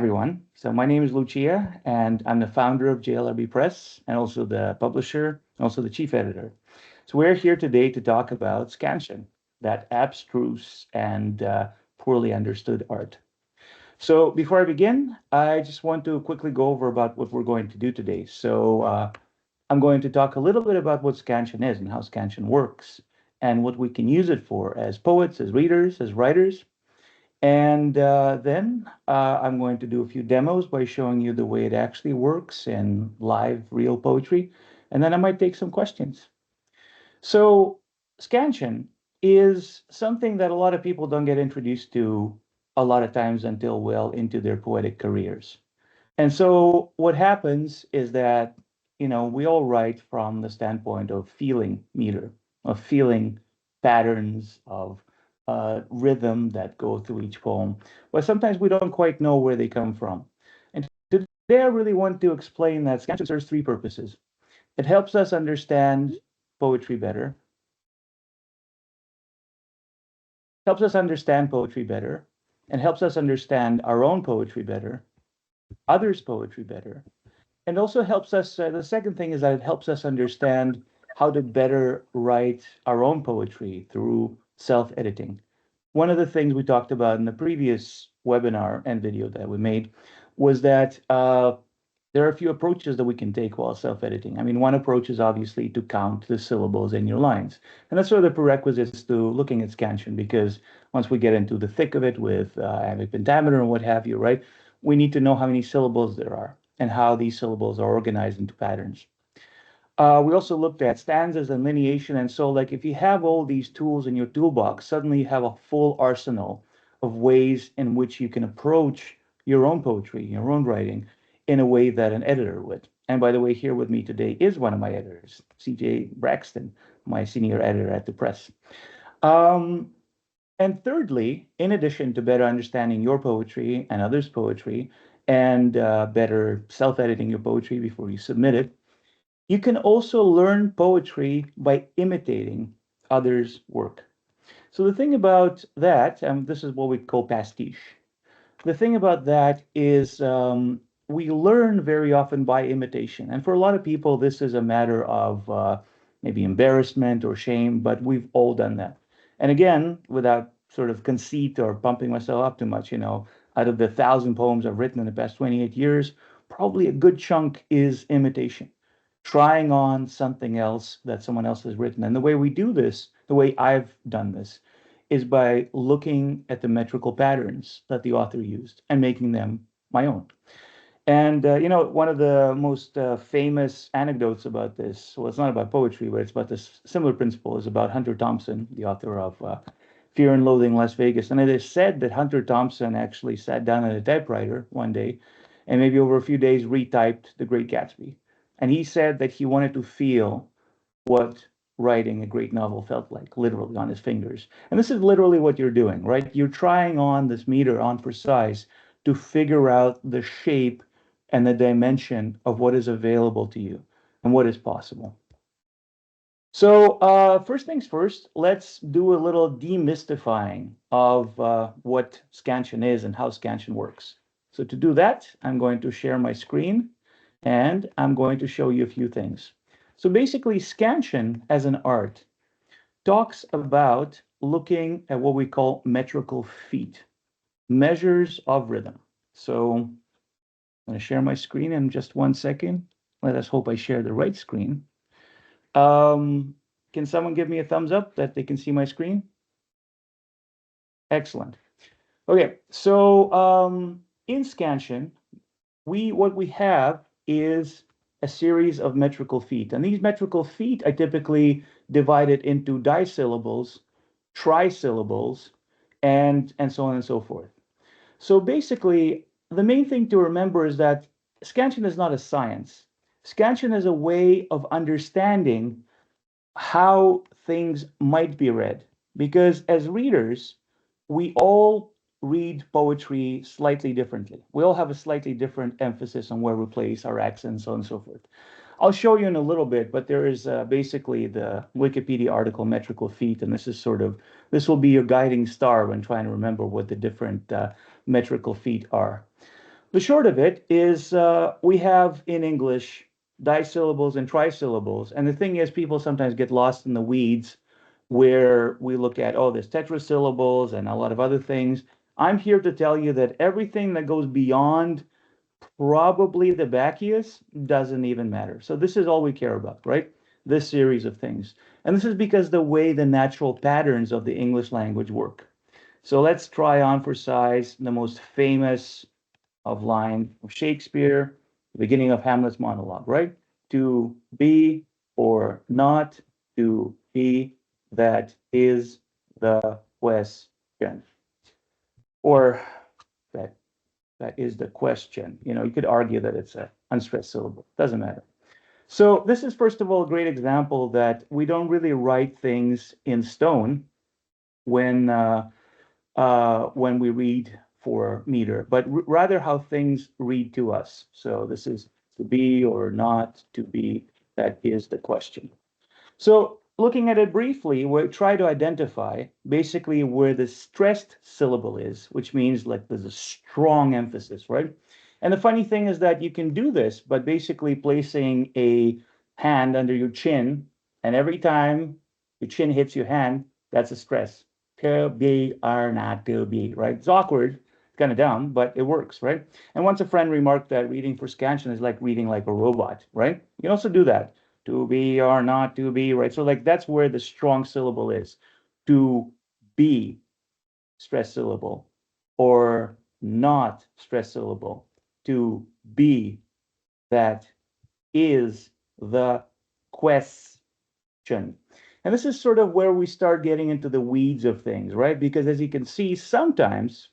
everyone. So my name is Lucia, and I'm the founder of JLRB Press, and also the publisher, and also the chief editor. So we're here today to talk about Scansion, that abstruse and poorly understood art. So before I begin, I just want to quickly go over about what we're going to do today. I'm going to talk a little bit about what Scansion is and how Scansion works, and what we can use it for as poets, as readers, as writers. And then I'm going to do a few demos by showing you the way it actually works in live, real poetry. And then I might take some questions. So, scansion is something that a lot of people don't get introduced to a lot of times until well into their poetic careers. And so, what happens is that, we all write from the standpoint of feeling meter, of feeling patterns, of rhythm that go through each poem. But sometimes we don't quite know where they come from. And today I really want to explain that scansion serves three purposes. It helps us understand poetry better, helps us understand poetry better, and helps us understand our own poetry better, others' poetry better, and also helps us. The second thing is that it helps us understand how to better write our own poetry through self-editing. One of the things we talked about in the previous webinar and video that we made was that there are a few approaches that we can take while self-editing. I mean, one approach is obviously to count the syllables in your lines. And that's sort of the prerequisites to looking at scansion, because once we get into the thick of it with iambic pentameter and what have you, right, we need to know how many syllables there are and how these syllables are organized into patterns. We also looked at stanzas and lineation. And so, like, if you have all these tools in your toolbox, suddenly you have a full arsenal of ways in which you can approach your own poetry, your own writing, in a way that an editor would. And by the way, here with me today is one of my editors, CJ Braxton, my senior editor at the press. Um, and thirdly, in addition to better understanding your poetry and others' poetry, and better self-editing your poetry before you submit it, you can also learn poetry by imitating others' work. So the thing about that, and this is what we call pastiche. The thing about that is we learn very often by imitation. And for a lot of people, this is a matter of maybe embarrassment or shame, but we've all done that. And again, without sort of conceit or pumping myself up too much, out of the 1,000 poems I've written in the past 28 years, probably a good chunk is imitation, trying on something else that someone else has written. And the way we do this, the way I've done this, is by looking at the metrical patterns that the author used and making them my own. And one of the most famous anecdotes about this, well, it's not about poetry, but it's about this similar principle, is about Hunter Thompson, the author of Fear and Loathing in Las Vegas. And it is said that Hunter Thompson actually sat down at a typewriter one day and maybe over a few days retyped The Great Gatsby. And he said that he wanted to feel what writing a great novel felt like, literally on his fingers. And this is literally what you're doing, right? You're trying on this meter on for size to figure out the shape and the dimension of what is available to you and what is possible. So first things first, let's do a little demystifying of what scansion is and how scansion works. So to do that, I'm going to share my screen and I'm going to show you a few things. So basically, scansion as an art talks about looking at what we call metrical feet, measures of rhythm. So I'm going to share my screen in just 1 second. Let us hope I share the right screen. Can someone give me a thumbs up that they can see my screen? Excellent. Okay, so in scansion, what we have is a series of metrical feet. And these metrical feet are typically divided into disyllables, trisyllables, and so on and so forth. So basically, the main thing to remember is that scansion is not a science. Scansion is a way of understanding how things might be read. Because as readers, we all read poetry slightly differently. We all have a slightly different emphasis on where we place our accents, so on and so forth. I'll show you in a little bit, but there is basically the Wikipedia article metrical feet, and this will be your guiding star when trying to remember what the different metrical feet are. The short of it is we have in English disyllables and trisyllables. And the thing is, people sometimes get lost in the weeds where we look at, oh, there's tetrasyllables and a lot of other things. I'm here to tell you that everything that goes beyond probably the Bacchius doesn't even matter. So this is all we care about, right? This series of things. And this is because the way the natural patterns of the English language work. So let's try on for size the most famous of line of Shakespeare, the beginning of Hamlet's monologue, right? To be or not to be, that is the question. Or that that is the question. You know, you could argue that it's an unstressed syllable. Doesn't matter. So this is, first of all, a great example that we don't really write things in stone when we read for meter, but rather how things read to us. So this is to be or not to be. That is the question. So looking at it briefly, we try to identify basically where the stressed syllable is, which means like there's a strong emphasis, right? And the funny thing is that you can do this by basically placing a hand under your chin, and every time your chin hits your hand, that's a stress. To be or not to be, right? It's awkward, it's kind of dumb, but it works, right? And once a friend remarked that reading for Scansion is like reading like a robot, right? You can also do that. To be or not to be, right? So like that's where the strong syllable is. To be, stress syllable, or not stress syllable. To be, that is the question. And this is sort of where we start getting into the weeds of things, right? Because as you can see, sometimes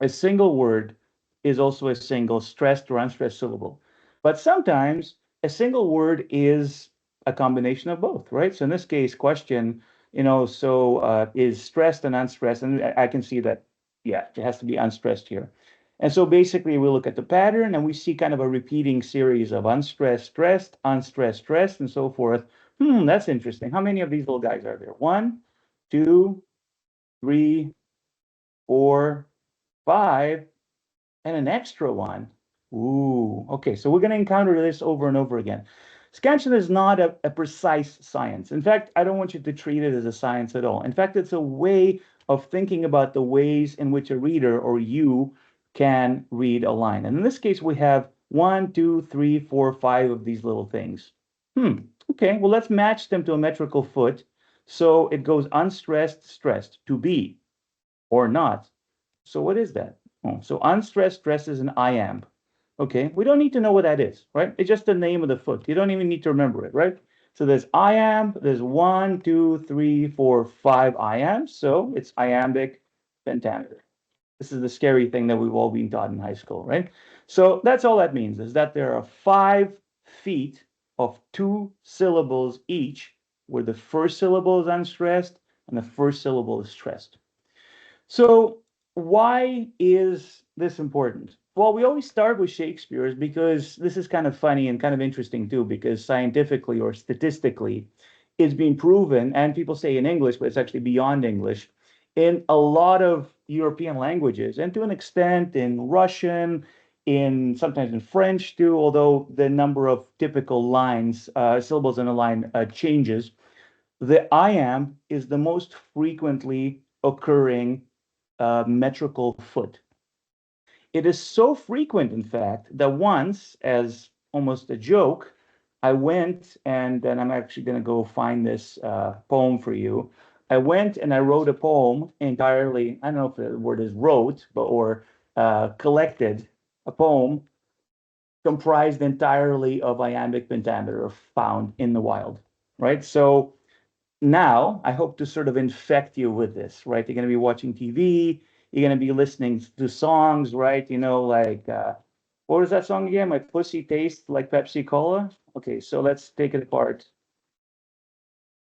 a single word is also a single stressed or unstressed syllable. But sometimes a single word is a combination of both, right? So in this case, question, is stressed and unstressed. And I can see that, yeah, it has to be unstressed here. And so basically we look at the pattern and we see kind of a repeating series of unstressed, stressed, unstressed, stressed, and so forth. That's interesting. How many of these little guys are there? 1, 2, 3, 4, 5, and an extra one. Ooh, okay, so we're going to encounter this over and over again. Scansion is not a precise science. In fact, I don't want you to treat it as a science at all. In fact, it's a way of thinking about the ways in which a reader or you can read a line. And in this case, we have 1, 2, 3, 4, 5 of these little things. Okay, well, let's match them to a metrical foot. So it goes unstressed, stressed, to be, or not. So what is that? Oh, so unstressed stress is an iamb. Okay, we don't need to know what that is, right? It's just the name of the foot. You don't even need to remember it, right? So there's iamb, there's 1, 2, 3, 4, 5 iambs. So it's iambic pentameter. This is the scary thing that we've all been taught in high school, right? So that's all that means, is that there are 5 feet of 2 syllables each, where the first syllable is unstressed and the first syllable is stressed. So why is this important? Well, we always start with Shakespeare's because this is kind of funny and kind of interesting too, because scientifically or statistically, it's been proven, and people say in English, but it's actually beyond English, in a lot of European languages, and to an extent in Russian, in sometimes in French too, although the number of typical lines, syllables in a line changes. The iamb is the most frequently occurring metrical foot. It is so frequent, in fact, that once, as almost a joke, I went and I'm actually going to go find this poem for you. I went and I wrote a poem entirely. I don't know if the word is wrote, but or collected a poem comprised entirely of iambic pentameter found in the wild, right? So now I hope to sort of infect you with this, right? You're going to be watching TV, you're going to be listening to songs, right? What was that song again? My pussy tastes like Pepsi Cola. Okay, so let's take it apart.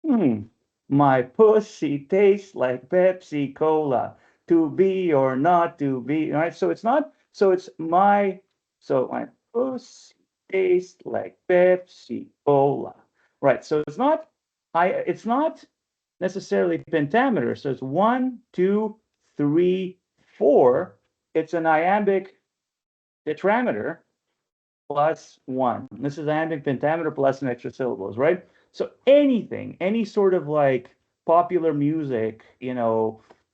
Hmm. My pussy tastes like Pepsi Cola. To be or not to be, right? So it's not, so it's my pussy tastes like Pepsi Cola. Right. So it's not necessarily pentameter. So it's 1, 2, 3, 4. It's an iambic tetrameter plus 1. This is iambic pentameter plus an extra syllables, right? So anything, any sort of like popular music,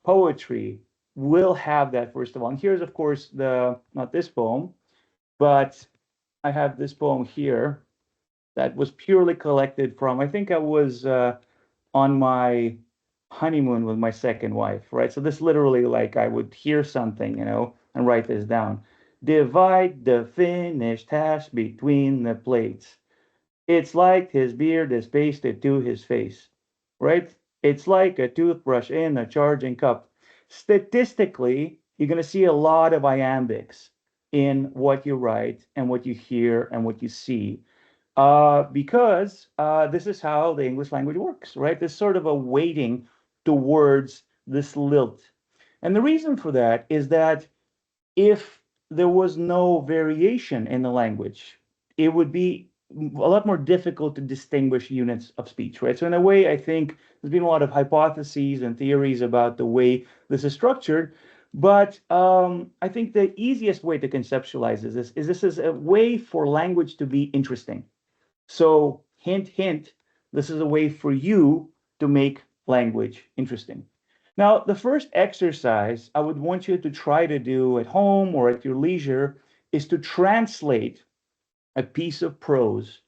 poetry will have that first of all. And here's, of course, not this poem, but I have this poem here that was purely collected from, I think I was on my honeymoon with my second wife, right? So this literally, like, I would hear something, and write this down. Divide the finished hash between the plates. It's like his beard is pasted to his face, right? It's like a toothbrush in a charging cup. Statistically, you're going to see a lot of iambics in what you write and what you hear and what you see, because this is how the English language works, right? There's sort of a weighting towards this lilt. And the reason for that is that if there was no variation in the language, it would be a lot more difficult to distinguish units of speech, right? So in a way, I think there's been a lot of hypotheses and theories about the way this is structured, but I think the easiest way to conceptualize this is a way for language to be interesting. So hint, hint, this is a way for you to make language interesting. Now, the first exercise I would want you to try to do at home or at your leisure is to translate a piece of prose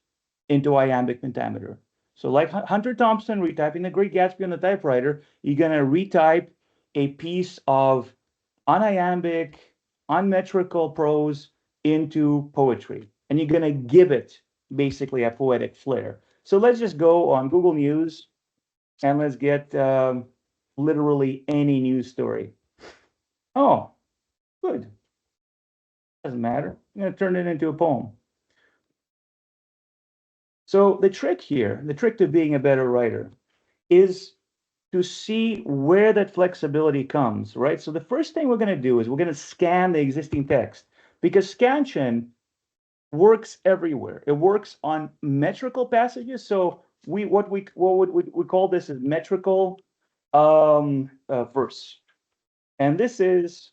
into iambic pentameter. So like Hunter Thompson retyping The Great Gatsby on the typewriter, you're going to retype a piece of uniambic, unmetrical prose into poetry. And you're going to give it basically a poetic flair. So let's just go on Google News and let's get literally any news story. Oh, good. Doesn't matter. I'm going to turn it into a poem. So the trick here, the trick to being a better writer, is to see where that flexibility comes, right? So the first thing we're going to do is we're going to scan the existing text, because Scansion works everywhere. It works on metrical passages. So what we call this is metrical verse, and this is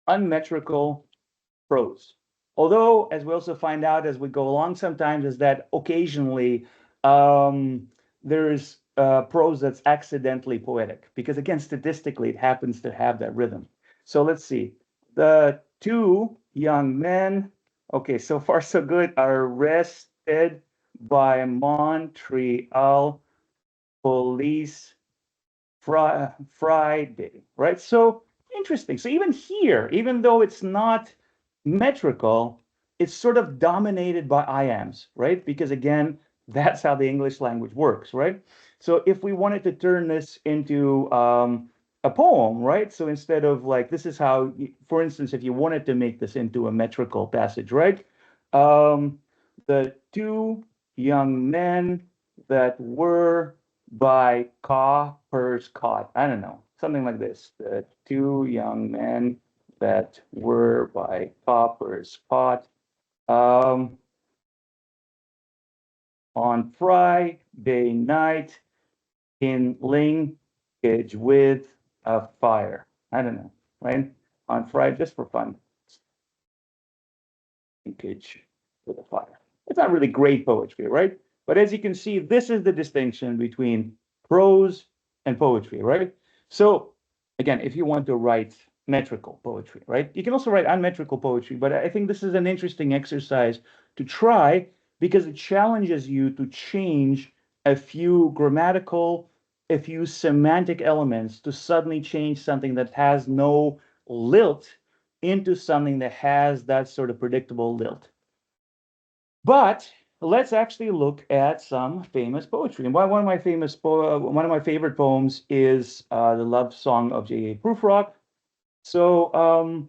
unmetrical prose. Although, as we also find out as we go along sometimes, is that occasionally there's prose that's accidentally poetic, because again, statistically, it happens to have that rhythm. So let's see. The two young men, okay, so far so good, are arrested by Montreal police Friday, right? So interesting. So even here, even though it's not metrical, it's sort of dominated by iambs, right? Because again, that's how the English language works, right? So if we wanted to turn this into a poem, right? So instead of like, this is how, for instance, if you wanted to make this into a metrical passage, right? The two young men that were by coppers caught. I don't know, something like this. The two young men that were by coppers caught on Friday night in linkage with a fire. I don't know, right? On Friday, just for fun. Linkage with a fire. It's not really great poetry, right? But as you can see, this is the distinction between prose and poetry, right? So again, if you want to write metrical poetry, right? You can also write unmetrical poetry, but I think this is an interesting exercise to try because it challenges you to change a few grammatical, a few semantic elements to suddenly change something that has no lilt into something that has that sort of predictable lilt. But let's actually look at some famous poetry. And one of my favorite poems is the love song of J.A. Prufrock. So,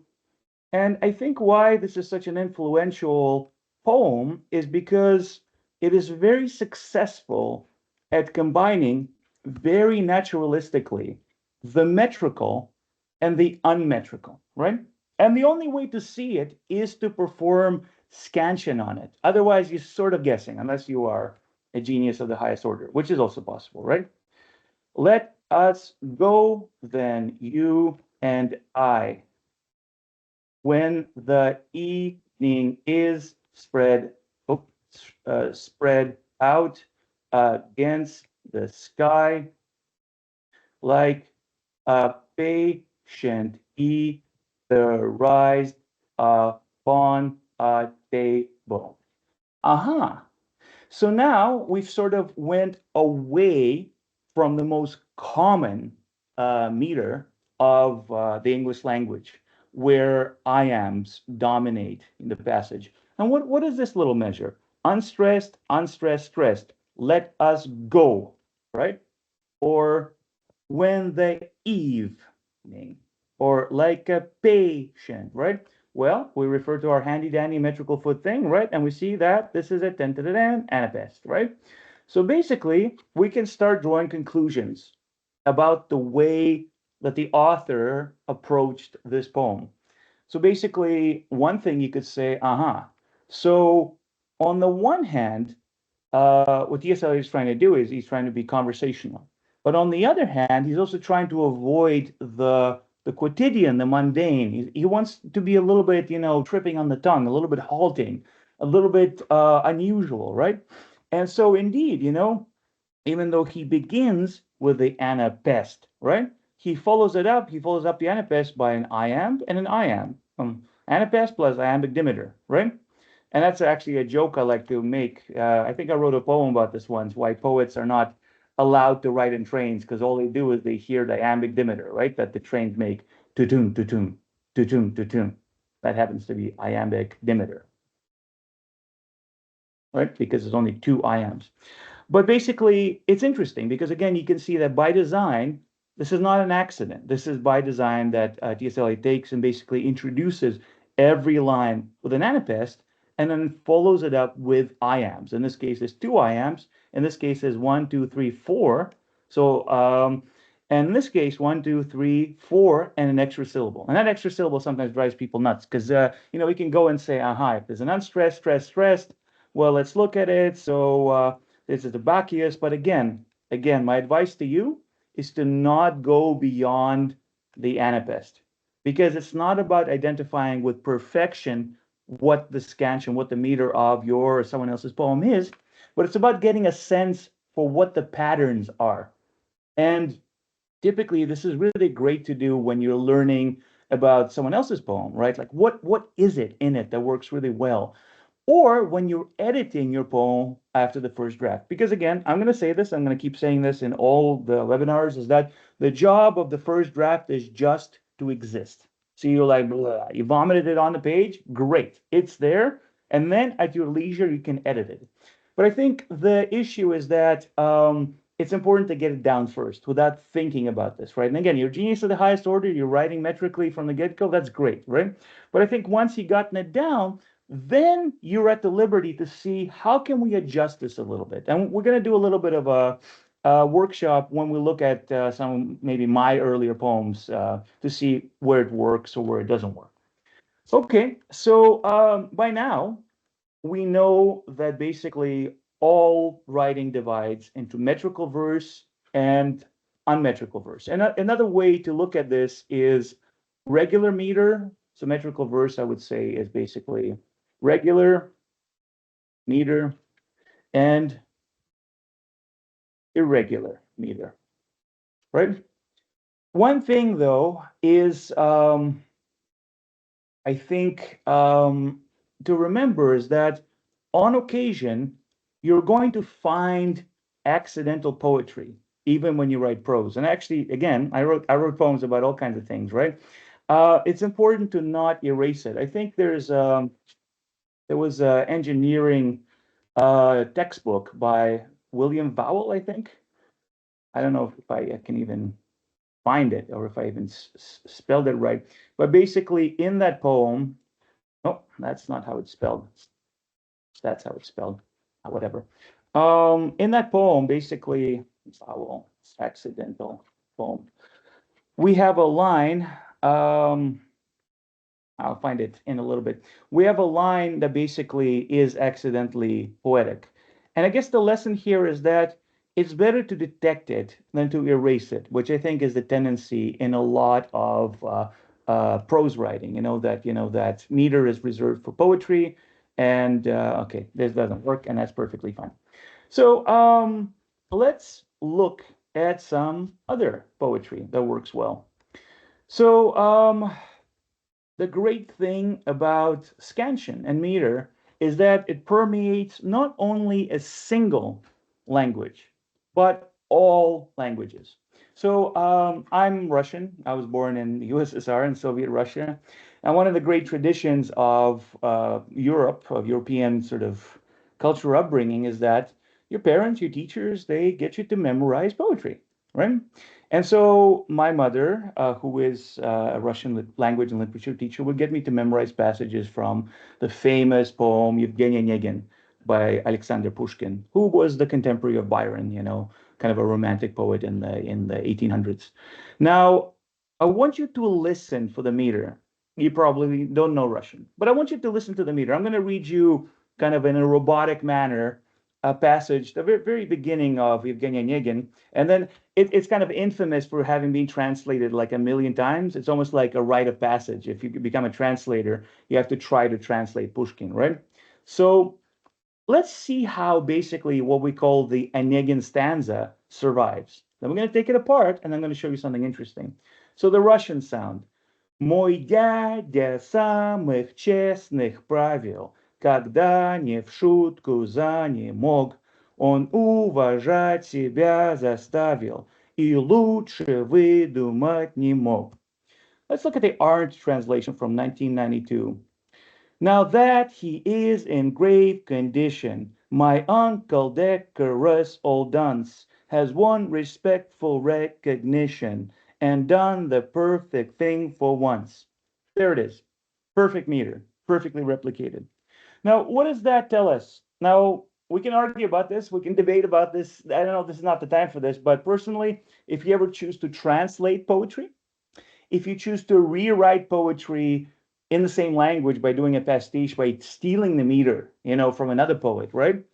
and I think why this is such an influential poem is because it is very successful at combining very naturalistically the metrical and the unmetrical, right? And the only way to see it is to perform scansion on it. Otherwise, you're sort of guessing, unless you are a genius of the highest order, which is also possible, right? Let us go then, you and I. when the evening is spread out against the sky like a patient etherized upon a table. Aha. So now we've sort of went away from the most common meter of the English language, where iambs dominate in the passage. And what is this little measure? Unstressed, unstressed, stressed. Let us go, right? Or when the evening, or like a patient, right? Well, we refer to our handy dandy metrical foot thing, right? And we see that this is a anapest, right? So basically, we can start drawing conclusions about the way that the author approached this poem. So basically, one thing you could say, so on the one hand, what DSL is trying to do is he's trying to be conversational. But on the other hand, he's also trying to avoid the quotidian, the mundane. He wants to be a little bit, tripping on the tongue, a little bit halting, a little bit unusual, right? And so indeed, even though he begins with the anapest, right? He follows up the anapest by an iamb and an iamb. Anapest plus iambic dimeter, right? And that's actually a joke I like to make. I think I wrote a poem about this once, why poets are not allowed to write in trains, because all they do is they hear the iambic dimeter, right? That the trains make, to-tune, to-tune, to-tune, to-tune. That happens to be iambic dimeter, right? Because there's only two iambs. But basically, it's interesting because, again, you can see that by design, this is not an accident. This is by design that TSLA takes and basically introduces every line with an anapest and then follows it up with iambs. In this case, there's two iambs. In this case, there's 1, 2, 3, 4. So, and in this case, 1, 2, 3, 4, and an extra syllable. And that extra syllable sometimes drives people nuts because, we can go and say, if there's an unstressed, stressed, stressed, well, let's look at it. So, this is the Bacchius, but again, my advice to you is to not go beyond the anapest, because it's not about identifying with perfection what the scansion, what the meter of your or someone else's poem is, but it's about getting a sense for what the patterns are. And typically, this is really great to do when you're learning about someone else's poem, right? Like what is it in it that works really well? Or when you're editing your poem after the first draft. Because again, I'm going to say this, I'm going to keep saying this in all the webinars, is that the job of the first draft is just to exist. So you're like, blah, you vomited it on the page, great, it's there. And then at your leisure, you can edit it. But I think the issue is that it's important to get it down first without thinking about this, right? And again, you're genius of the highest order, you're writing metrically from the get-go, that's great, right? But I think once you've gotten it down, then you're at the liberty to see how can we adjust this a little bit. And we're going to do a little bit of a workshop when we look at some maybe my earlier poems to see where it works or where it doesn't work. Okay, so by now we know that basically all writing divides into metrical verse and unmetrical verse. And another way to look at this is regular meter. So metrical verse, I would say, is basically regular, meter, and irregular meter, right? One thing, though, is I think to remember is that on occasion, you're going to find accidental poetry, even when you write prose. And actually, again, I wrote poems about all kinds of things, right? It's important to not erase it. I think there was an engineering textbook by William Vowell, I think. I don't know if I can even find it or if I even spelled it right. But basically, in that poem, oh, that's not how it's spelled. That's how it's spelled. Whatever. In that poem, basically, Vowell, accidental poem. We have a line. I'll find it in a little bit. We have a line that basically is accidentally poetic. And I guess the lesson here is that it's better to detect it than to erase it, which I think is the tendency in a lot of prose writing. That meter is reserved for poetry, and okay, this doesn't work, and that's perfectly fine. So let's look at some other poetry that works well. So the great thing about scansion and meter is that it permeates not only a single language, but all languages. So I'm Russian. I was born in the USSR in Soviet Russia. And one of the great traditions of Europe, of European sort of cultural upbringing, is that your parents, your teachers, they get you to memorize poetry, right? And so my mother, who is a Russian language and literature teacher, would get me to memorize passages from the famous poem Yevgeny Onegin by Alexander Pushkin, who was the contemporary of Byron, kind of a romantic poet in the 1800s. Now, I want you to listen for the meter. You probably don't know Russian, but I want you to listen to the meter. I'm going to read you kind of in a robotic manner a passage, the very beginning of Yevgeny Onegin, and then it's kind of infamous for having been translated like a million times. It's almost like a rite of passage. If you become a translator, you have to try to translate Pushkin, right? So let's see how basically what we call the Onegin stanza survives. Then we're going to take it apart, and I'm going to show you something interesting. So the Russian sound. Мой дядя самых честных правил, когда не в шутку занемог, он уважать себя заставил и лучше выдумать не мог. Let's look at the Arndt translation from 1992. Now that he is in grave condition, my uncle decorous old dunce has won respectful recognition and done the perfect thing for once. There it is. Perfect meter, perfectly replicated. Now, what does that tell us? Now, we can argue about this. We can debate about this. I don't know, this is not the time for this, but personally, if you ever choose to translate poetry, if you choose to rewrite poetry in the same language by doing a pastiche, by stealing the meter, from another poet, right?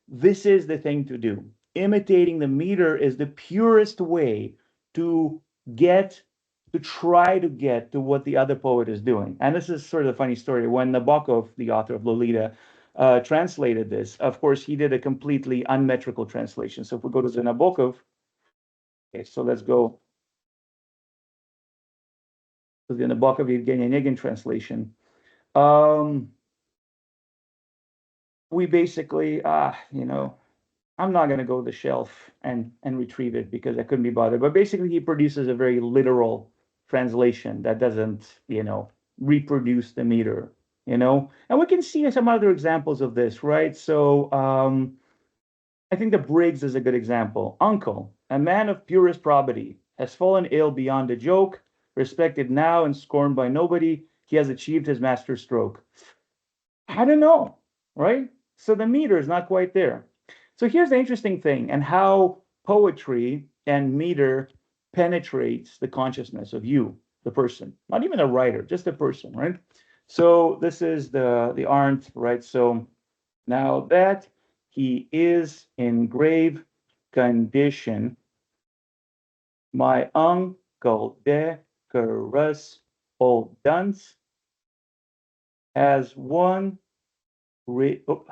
This is the thing to do. Imitating the meter is the purest way to try to get to what the other poet is doing. And this is sort of a funny story. When Nabokov, the author of Lolita, translated this, of course, he did a completely unmetrical translation. So if we go to the Nabokov, okay, so let's go to the Nabokov Yevgeny Onegin translation. We basically, I'm not going to go to the shelf and retrieve it because I couldn't be bothered. But basically, he produces a very literal translation that doesn't, reproduce the meter, And we can see some other examples of this, right? So I think the Briggs is a good example. Uncle, a man of purest probity, has fallen ill beyond a joke, respected now and scorned by nobody. He has achieved his master stroke. I don't know, right? So the meter is not quite there. So here's the interesting thing, and how poetry and meter penetrates the consciousness of you, the person, not even a writer, just a person, right? So this is the Arndt, right? So now that he is in grave condition, my uncle decorous old dunce has one respectful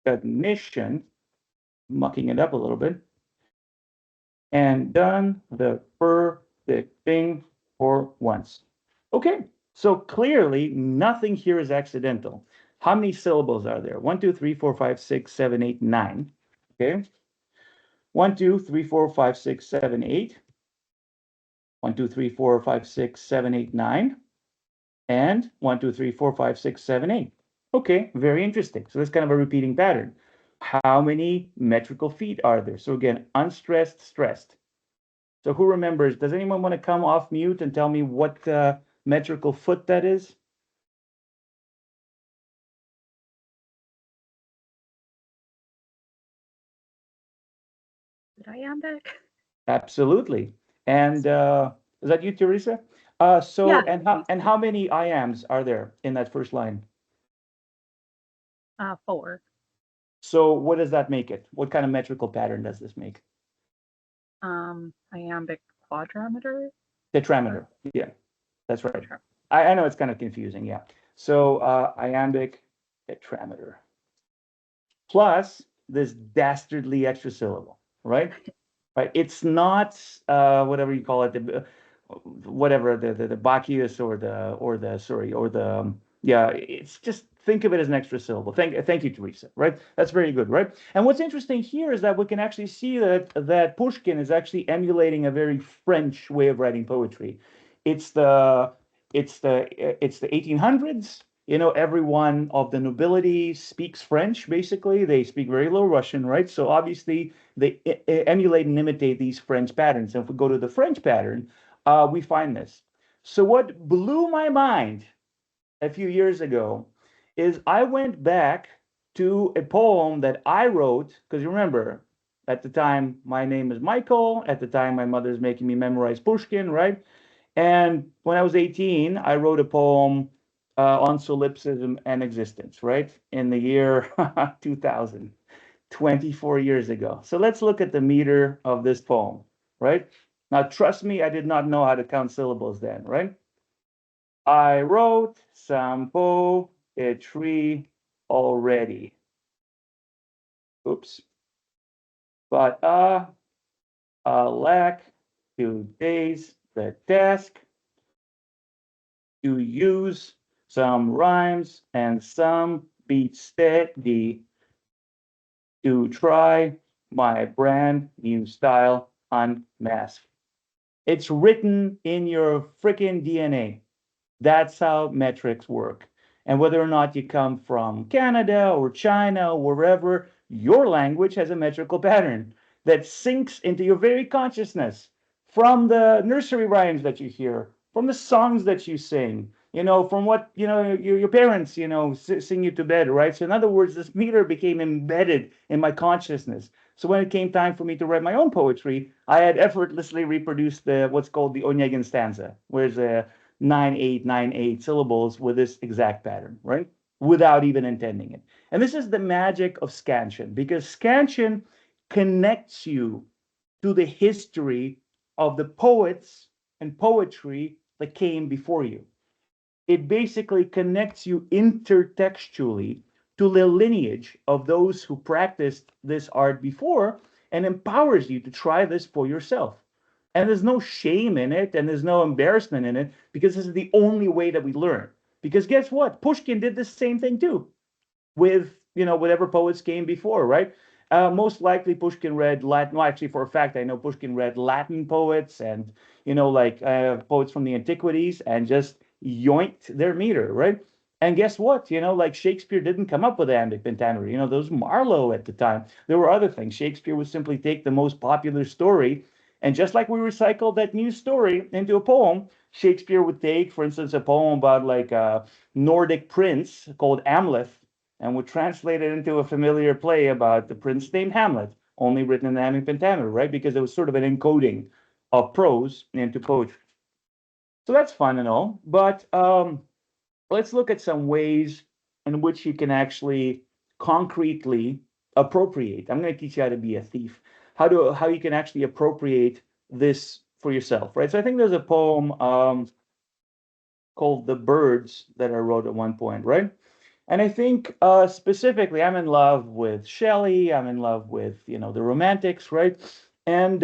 recognition, mucking it up a little bit, and done the perfect thing for once. Okay, so clearly nothing here is accidental. How many syllables are there? 1, 2, 3, 4, 5, 6, 7, 8, 9. Okay. 1, 2, 3, 4, 5, 6, 7, 8. 1, 2, 3, 4, 5, 6, 7, 8, 9. And 1, 2, 3, 4, 5, 6, 7, 8. Okay, very interesting. So that's kind of a repeating pattern. How many metrical feet are there? So again, unstressed, stressed. So who remembers? Does anyone want to come off mute and tell me what metrical foot that is? Iambic? Absolutely. And is that you, Teresa? So Yeah. and how many iambs are there in that first line? 4. So what does that make it? What kind of metrical pattern does this make? Iambic quadrometer? Tetrameter. Yeah, that's right. I know it's kind of confusing. Yeah. So iambic tetrameter plus this dastardly extra syllable, right? Right. It's not whatever you call it, whatever the Bacchus or the yeah. It's just think of it as an extra syllable. Thank you, Teresa. Right. That's very good. Right. And what's interesting here is that we can actually see that Pushkin is actually emulating a very French way of writing poetry. It's the it's the 1800s. You know, everyone of the nobility speaks French. Basically, they speak very little Russian, right? So obviously they emulate and imitate these French patterns. And if we go to the French pattern, we find this. So what blew my mind a few years ago is I went back to a poem that I wrote, because you remember, at the time, my name is Michael. At the time, my mother's making me memorize Pushkin, right? And when I was 18, I wrote a poem on solipsism and existence, right? In the year 2000. 24 years ago. So let's look at the meter of this poem, right? Now, trust me, I did not know how to count syllables then, right? I wrote some poetry already. Oops. But I lack today's the task to use some rhymes and some beats steady to try my brand new style unmasked. It's written in your freaking DNA. That's how metrics work. And whether or not you come from Canada or China or wherever, your language has a metrical pattern that sinks into your very consciousness from the nursery rhymes that you hear, from the songs that you sing, from what, your parents, sing you to bed, right? So in other words, this meter became embedded in my consciousness. So when it came time for me to write my own poetry, I had effortlessly reproduced what's called the Onegin stanza, where's a 9-8-9-8 syllables with this exact pattern, right? Without even intending it. And this is the magic of Scansion, because Scansion connects you to the history of the poets and poetry that came before you. It basically connects you intertextually to the lineage of those who practiced this art before and empowers you to try this for yourself. And there's no shame in it and there's no embarrassment in it because this is the only way that we learn. Because guess what? Pushkin did the same thing too with, whatever poets came before, right? Most likely Pushkin read Latin. Well, actually, for a fact, I know Pushkin read Latin poets and, like poets from the antiquities and just yoinked their meter, right? And guess what? Like Shakespeare didn't come up with iambic pentameter. There was Marlowe at the time. There were other things. Shakespeare would simply take the most popular story, and just like we recycled that new story into a poem, Shakespeare would take, for instance, a poem about like a Nordic prince called Amleth, and would translate it into a familiar play about the prince named Hamlet, only written in iambic pentameter, right? Because it was sort of an encoding of prose into poetry. So that's fun and all, but let's look at some ways in which you can actually concretely appropriate. I'm going to teach you how to be a thief. How you can actually appropriate this for yourself, right? So I think there's a poem called "The Birds" that I wrote at one point, right? And I think specifically, I'm in love with Shelley. I'm in love with the Romantics, right? And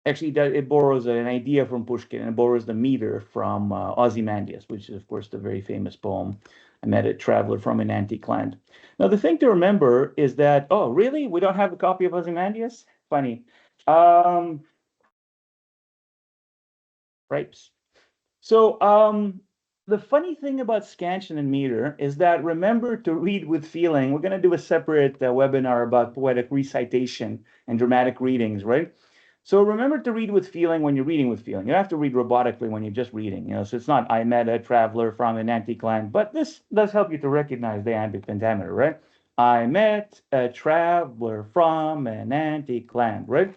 actually, it borrows an idea from Pushkin and it borrows the meter from Ozymandias, which is, of course, the very famous poem, I met a traveler from an antique land. Now, the thing to remember is that, oh, really? We don't have a copy of Ozymandias? Funny. Right. So, the funny thing about scansion and meter is that remember to read with feeling. We're going to do a separate webinar about poetic recitation and dramatic readings, right? So remember to read with feeling when you're reading with feeling. You don't have to read robotically when you're just reading. So it's not I met a traveler from an antique land, but this does help you to recognize the iambic pentameter, right? I met a traveler from an antique land, right?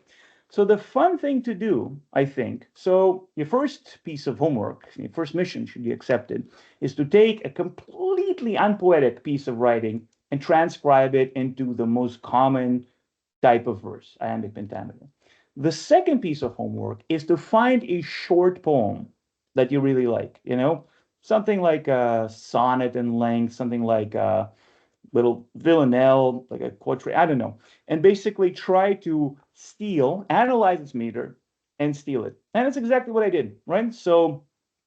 So the fun thing to do, I think, so your first piece of homework, your first mission should be accepted, is to take a completely unpoetic piece of writing and transcribe it into the most common type of verse, iambic pentameter. The second piece of homework is to find a short poem that you really like, something like a sonnet in length, something like a little villanelle, like a quatrain, I don't know. And basically try to analyze its meter and steal it. And that's exactly what I did, right? So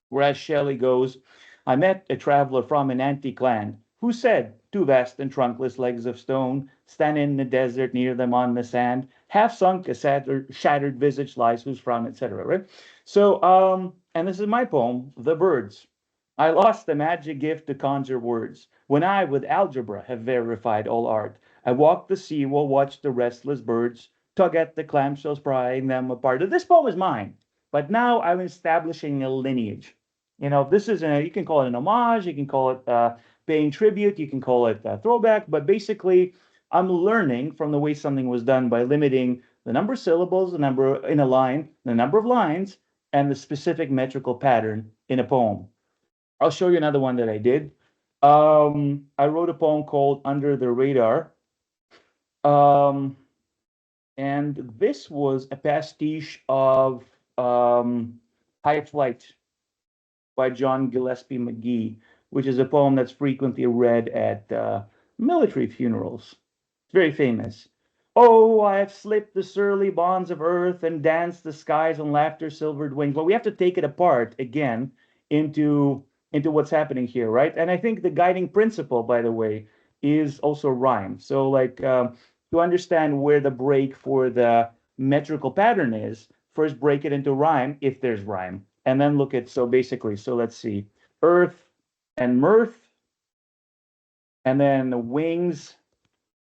whereas Shelley goes, I met a traveler from an antique land who said, two vast and trunkless legs of stone stand in the desert near them on the sand, half sunk, a shattered visage lies whose frown, etc. Right? So, and this is my poem, The Birds. I lost the magic gift to conjure words. When I, with algebra, have verified all art, I walk the sea, will watch the restless birds, tug at the clamshells, prying them apart. This poem is mine, but now I'm establishing a lineage. This is you can call it an homage, you can call it paying tribute, you can call it a throwback, but basically, I'm learning from the way something was done by limiting the number of syllables, the number in a line, the number of lines, and the specific metrical pattern in a poem. I'll show you another one that I did. I wrote a poem called Under the Radar. And this was a pastiche of High Flight by John Gillespie McGee, which is a poem that's frequently read at military funerals. It's very famous. Oh, I have slipped the surly bonds of earth and danced the skies on laughter silvered wings. Well, we have to take it apart again into what's happening here, right? And I think the guiding principle, by the way, is also rhyme. So like to understand where the break for the metrical pattern is, first break it into rhyme if there's rhyme. And then look at, so let's see, earth and mirth, and then the wings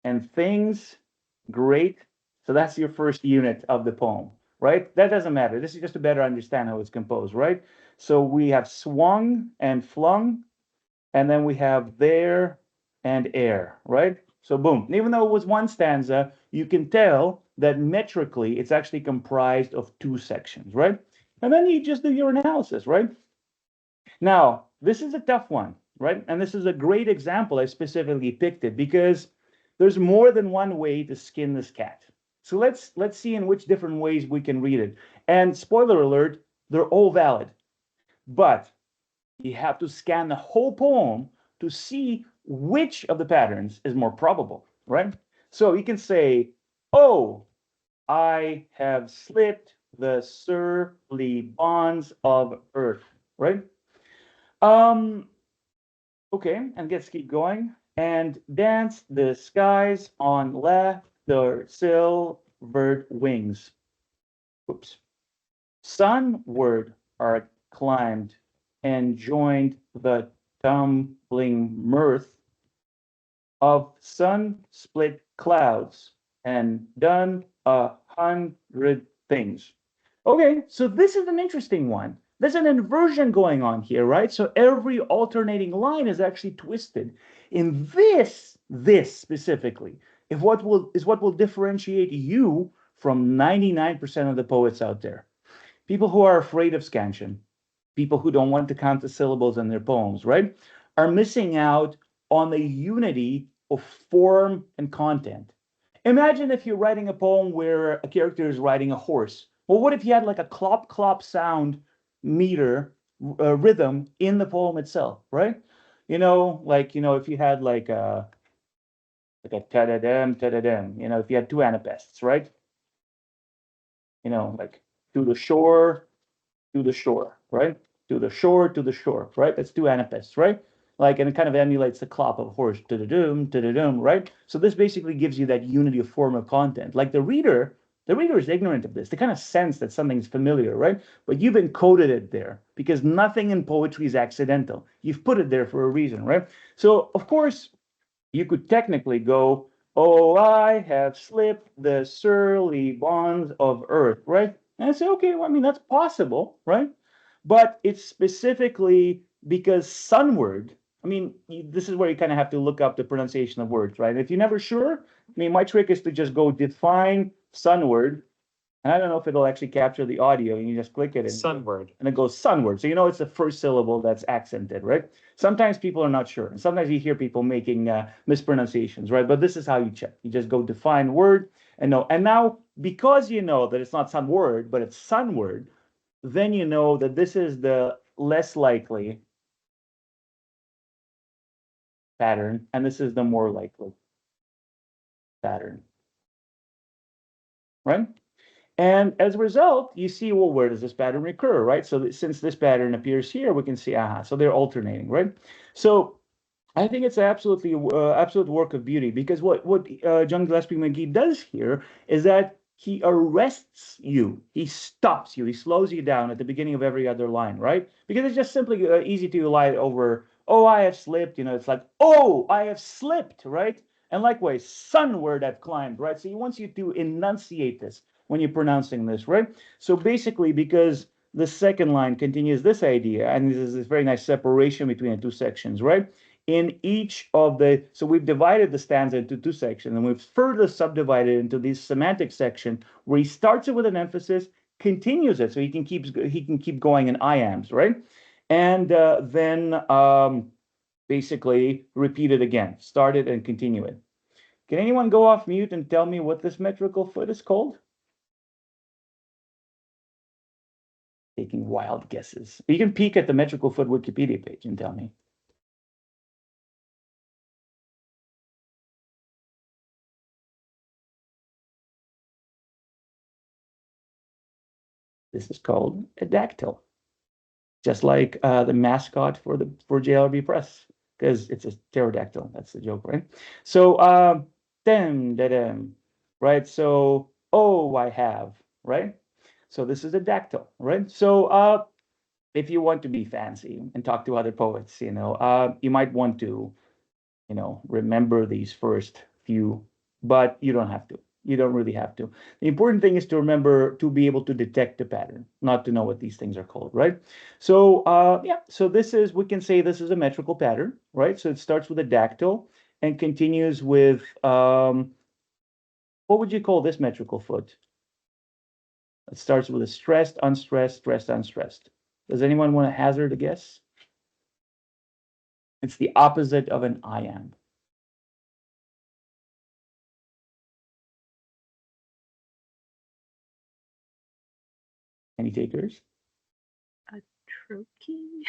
and things, great. So that's your first unit of the poem, right? That doesn't matter. This is just to better understand how it's composed, right? So we have swung and flung, and then we have there and air, right? So boom. And even though it was one stanza, you can tell that metrically it's actually comprised of two sections, right? And then you just do your analysis, right? Now, this is a tough one, right? And this is a great example. I specifically picked it because there's more than one way to skin this cat. So let's see in which different ways we can read it. And spoiler alert, they're all valid. But you have to scan the whole poem to see which of the patterns is more probable, right? So you can say, oh, I have slipped the surly bonds of earth, right? Okay, and let's keep going. And dance the skies on laughter silvered wings. Oops. Sunward are climbed and joined the tumbling mirth of sun-split clouds and done 100 things. Okay, so this is an interesting one. There's an inversion going on here, right? So every alternating line is actually twisted. In this specifically, is what will differentiate you from 99% of the poets out there. People who are afraid of scansion, people who don't want to count the syllables in their poems, right, are missing out on the unity of form and content. Imagine if you're writing a poem where a character is riding a horse. Well, what if you had like a clop clop sound meter rhythm in the poem itself, right? If you had like a ta-da-dam, ta-da-dam, if you had two anapests, right? Like to the shore, right? To the shore, right? That's two anapests, right? Like, and it kind of emulates the clop of a horse, to-da-dum, right? So this basically gives you that unity of form of content. Like the reader is ignorant of this. They kind of sense that something's familiar, right? But you've encoded it there because nothing in poetry is accidental. You've put it there for a reason, right? So, of course, you could technically go, oh, I have slipped the surly bonds of earth, right? And I say, okay, well, I mean, that's possible, right? But it's specifically because sunward, I mean, this is where you kind of have to look up the pronunciation of words, right? If you're never sure, I mean, my trick is to just go define sunward, and I don't know if it'll actually capture the audio, and you just click it sunward, and it goes sunward. So it's the first syllable that's accented, right? Sometimes people are not sure, and sometimes you hear people making mispronunciations, right? But this is how you check. You just go define word, And no, and now because you know that it's not sunward, but it's sunward, then you know that this is the less likely pattern, and this is the more likely pattern, right? And as a result, you see, well, where does this pattern recur, right? So since this pattern appears here, we can see, so they're alternating, right? So I think it's absolutely absolute work of beauty, because what John Gillespie McGee does here is that he arrests you, he stops you, he slows you down at the beginning of every other line, right? Because it's just simply easy to lie over, oh, I have slipped, it's like, oh, I have slipped, right? And likewise, sunward I've climbed, right? So he wants you to enunciate this when you're pronouncing this, right? So basically, because the second line continues this idea, and this is this very nice separation between the two sections, right? In each of the, so we've divided the stanza into two sections, and we've further subdivided into this semantic section where he starts it with an emphasis, continues it, so he can keep going in iambs, right? And then basically repeat it again, start it and continue it. Can anyone go off mute and tell me what this metrical foot is called? Taking wild guesses. You can peek at the metrical foot Wikipedia page and tell me. This is called a dactyl, just like the mascot for JLRB Press, because it's a pterodactyl. That's the joke, right? So right? So oh, I have, right? So this is a dactyl, right? So if you want to be fancy and talk to other poets, you might want to, remember these first few, but you don't have to. You don't really have to. The important thing is to remember to be able to detect the pattern, not to know what these things are called, right? So yeah, so we can say this is a metrical pattern, right? So it starts with a dactyl and continues with, what would you call this metrical foot? It starts with a stressed, unstressed, stressed, unstressed. Does anyone want to hazard a guess? It's the opposite of an iamb. Any takers? A trochee.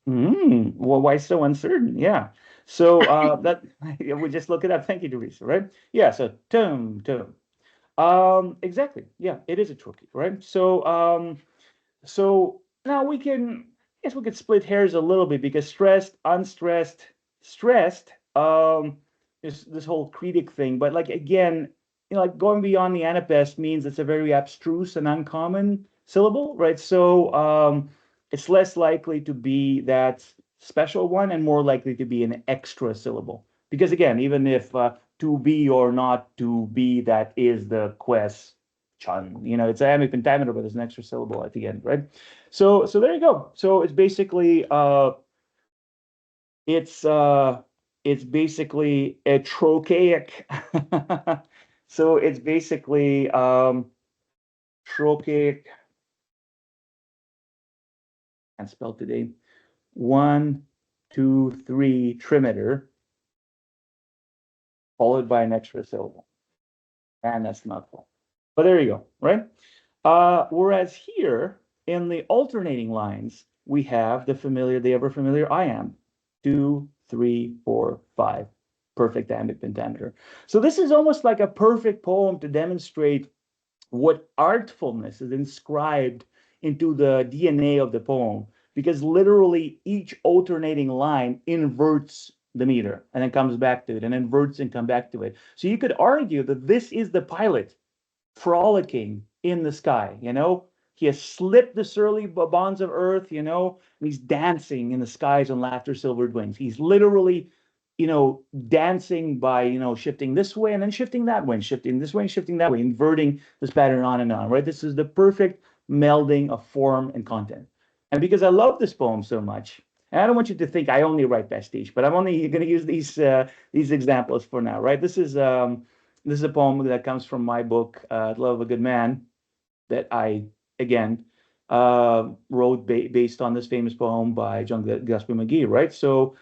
Well, why so uncertain? Yeah. So that we just look it up. Thank you, Teresa. Right? Yeah. So tum. Exactly. Yeah, it is a trochee, right? So now I guess we could split hairs a little bit, because stressed, unstressed, stressed, is this whole cretic thing. But like again, like going beyond the anapest means it's a very abstruse and uncommon syllable, right? So it's less likely to be that special one and more likely to be an extra syllable. Because again, even if to be or not to be, that is the quest chun. It's iambic pentameter, but there's an extra syllable at the end, right? So there you go. So it's basically it's basically a trochaic. So it's basically trochaic, and spelled today. 1, 2, 3 trimeter, followed by an extra syllable. And that's not full. But there you go, right? Whereas here in the alternating lines, we have the ever familiar iamb, 2, 3, 4, 5, perfect iambic pentameter. So this is almost like a perfect poem to demonstrate what artfulness is inscribed into the DNA of the poem, because literally each alternating line inverts the meter and then comes back to it and inverts and come back to it. So you could argue that this is the pilot frolicking in the sky. He has slipped the surly bonds of earth, and he's dancing in the skies on laughter silvered wings. He's literally, dancing by, shifting this way and then shifting that way, and shifting this way and shifting that way, inverting this pattern on and on, right? This is the perfect melding of form and content. And because I love this poem so much, and I don't want you to think I only write pastiche, but I'm only going to use these examples for now, right? This is a poem that comes from my book, Love of a Good Man, that I, again, wrote based on this famous poem by John Gillespie McGee, right? So,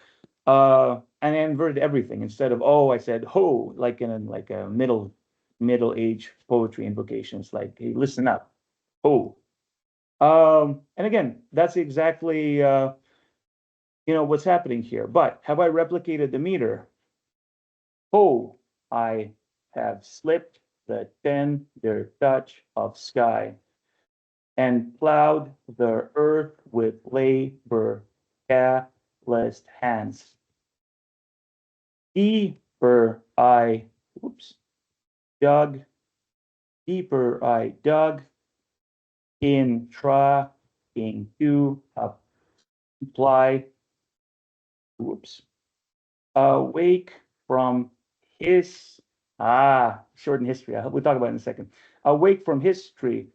and I inverted everything. Instead of oh, I said ho, like in a middle middle-age poetry invocations like, hey, listen up. Oh. And again, that's exactly what's happening here. But have I replicated the meter? Oh, I have slipped the tender touch of sky and plowed the earth with labor calloused hands. Deeper I, dug, deeper I dug in trying to apply, awake from his, short in history. We'll talk about it in a second. Awake from history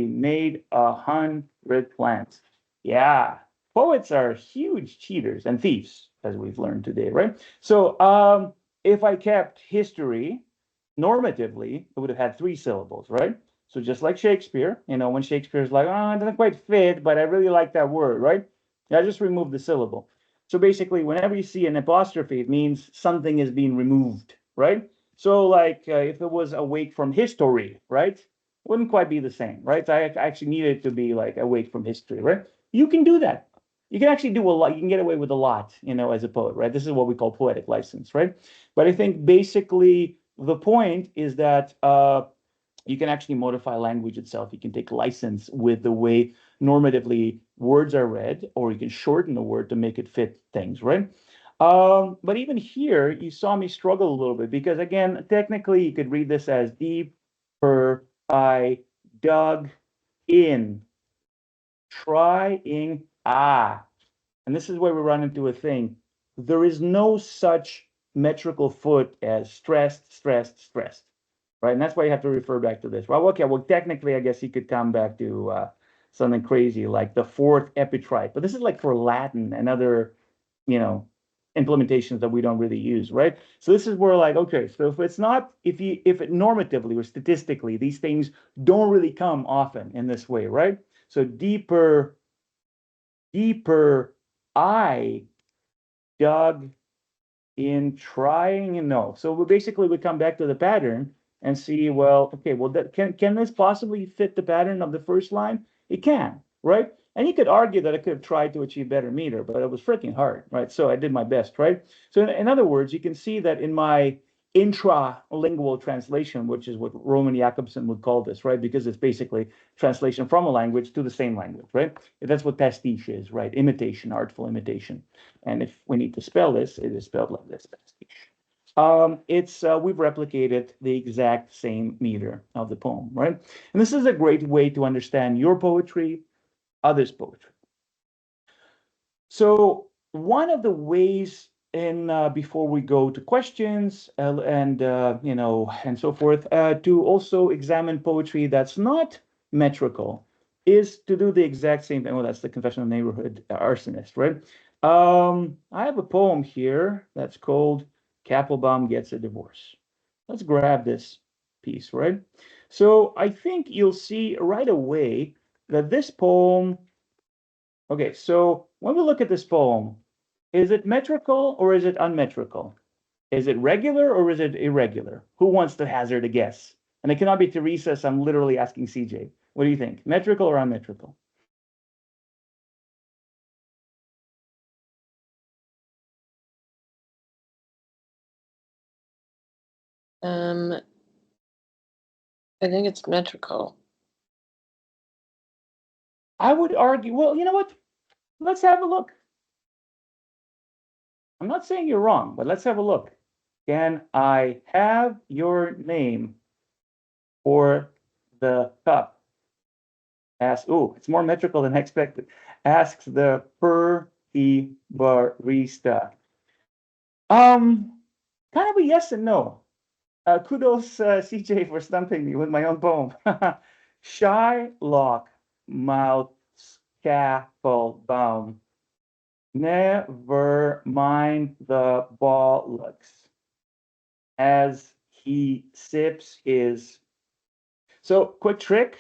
made 100 plans. Yeah, poets are huge cheaters and thieves, as we've learned today, right? So if I kept history normatively, it would have had 3 syllables, right? So just like Shakespeare, when Shakespeare's like, oh, it doesn't quite fit, but I really like that word, right? I just remove the syllable. So basically, whenever you see an apostrophe, it means something is being removed, right? So like if it was awake from history, right? Wouldn't quite be the same, right? So I actually needed to be like awake from history, right? You can do that. You can actually do a lot. You can get away with a lot, as a poet, right? This is what we call poetic license, right? But I think basically the point is that you can actually modify language itself. You can take license with the way normatively words are read, or you can shorten the word to make it fit things, right? But even here, you saw me struggle a little bit because, again, technically, you could read this as deeper I dug in, trying, and this is where we run into a thing. There is no such metrical foot as stressed, stressed, stressed, right? And that's why you have to refer back to this. Well, okay, well, technically, I guess you could come back to something crazy like the 4th epitrite, but this is like for Latin and other, implementations that we don't really use, right? So this is where like, okay, so if it's not, if it normatively or statistically, these things don't really come often in this way, right? So deeper I dug in trying, so we basically would come back to the pattern and see, well, okay, well, can this possibly fit the pattern of the first line? It can, right? And you could argue that I could have tried to achieve better meter, but it was freaking hard, right? So I did my best, right? So in other words, you can see that in my intralingual translation, which is what Roman Jakobson would call this, right? Because it's basically translation from a language to the same language, right? That's what pastiche is, right? Imitation, artful imitation. And if we need to spell this, it is spelled like this, pastiche. We've replicated the exact same meter of the poem, right? And this is a great way to understand your poetry, others' poetry. So one of the ways before we go to questions and so forth, to also examine poetry that's not metrical is to do the exact same thing. Well, that's the Confession of the Neighborhood Arsonist, right? I have a poem here that's called Kappelbaum Gets a Divorce. Let's grab this piece, right? So I think you'll see right away that this poem, okay, so when we look at this poem, is it metrical or is it unmetrical? Is it regular or is it irregular? Who wants to hazard a guess? And it cannot be Teresa, so I'm literally asking CJ. What do you think? Metrical or unmetrical? I think it's metrical. I would argue, well, you know what? Let's have a look. I'm not saying you're wrong, but let's have a look. Can I have your name for the cup? It's more metrical than I expected. Asks the barista. Kind of a yes and no. Kudos, CJ, for stumping me with my own poem. Shylock mouth Kappelbaum. Never mind the bollocks as he sips his. So, quick trick.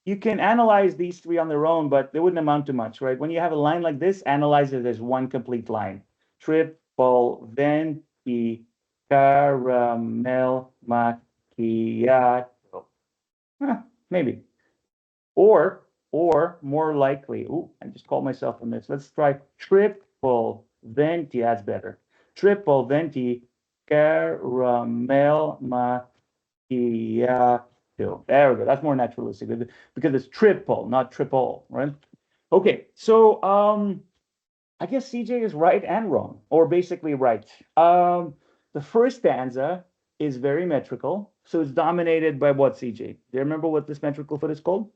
You can analyze these 3 on their own, but they wouldn't amount to much, right? When you have a line like this, analyze it as one complete line. Triple venti caramel macchiato. Maybe. Or more likely, I just called myself a miss. Let's try triple venti. That's better. Triple venti caramel macchiato. There we go. That's more naturalistic because it's triple, not triple, right? Okay, so I guess CJ is right and wrong, or basically right. The first stanza is very metrical, so it's dominated by what, CJ? Do you remember what this metrical foot is called?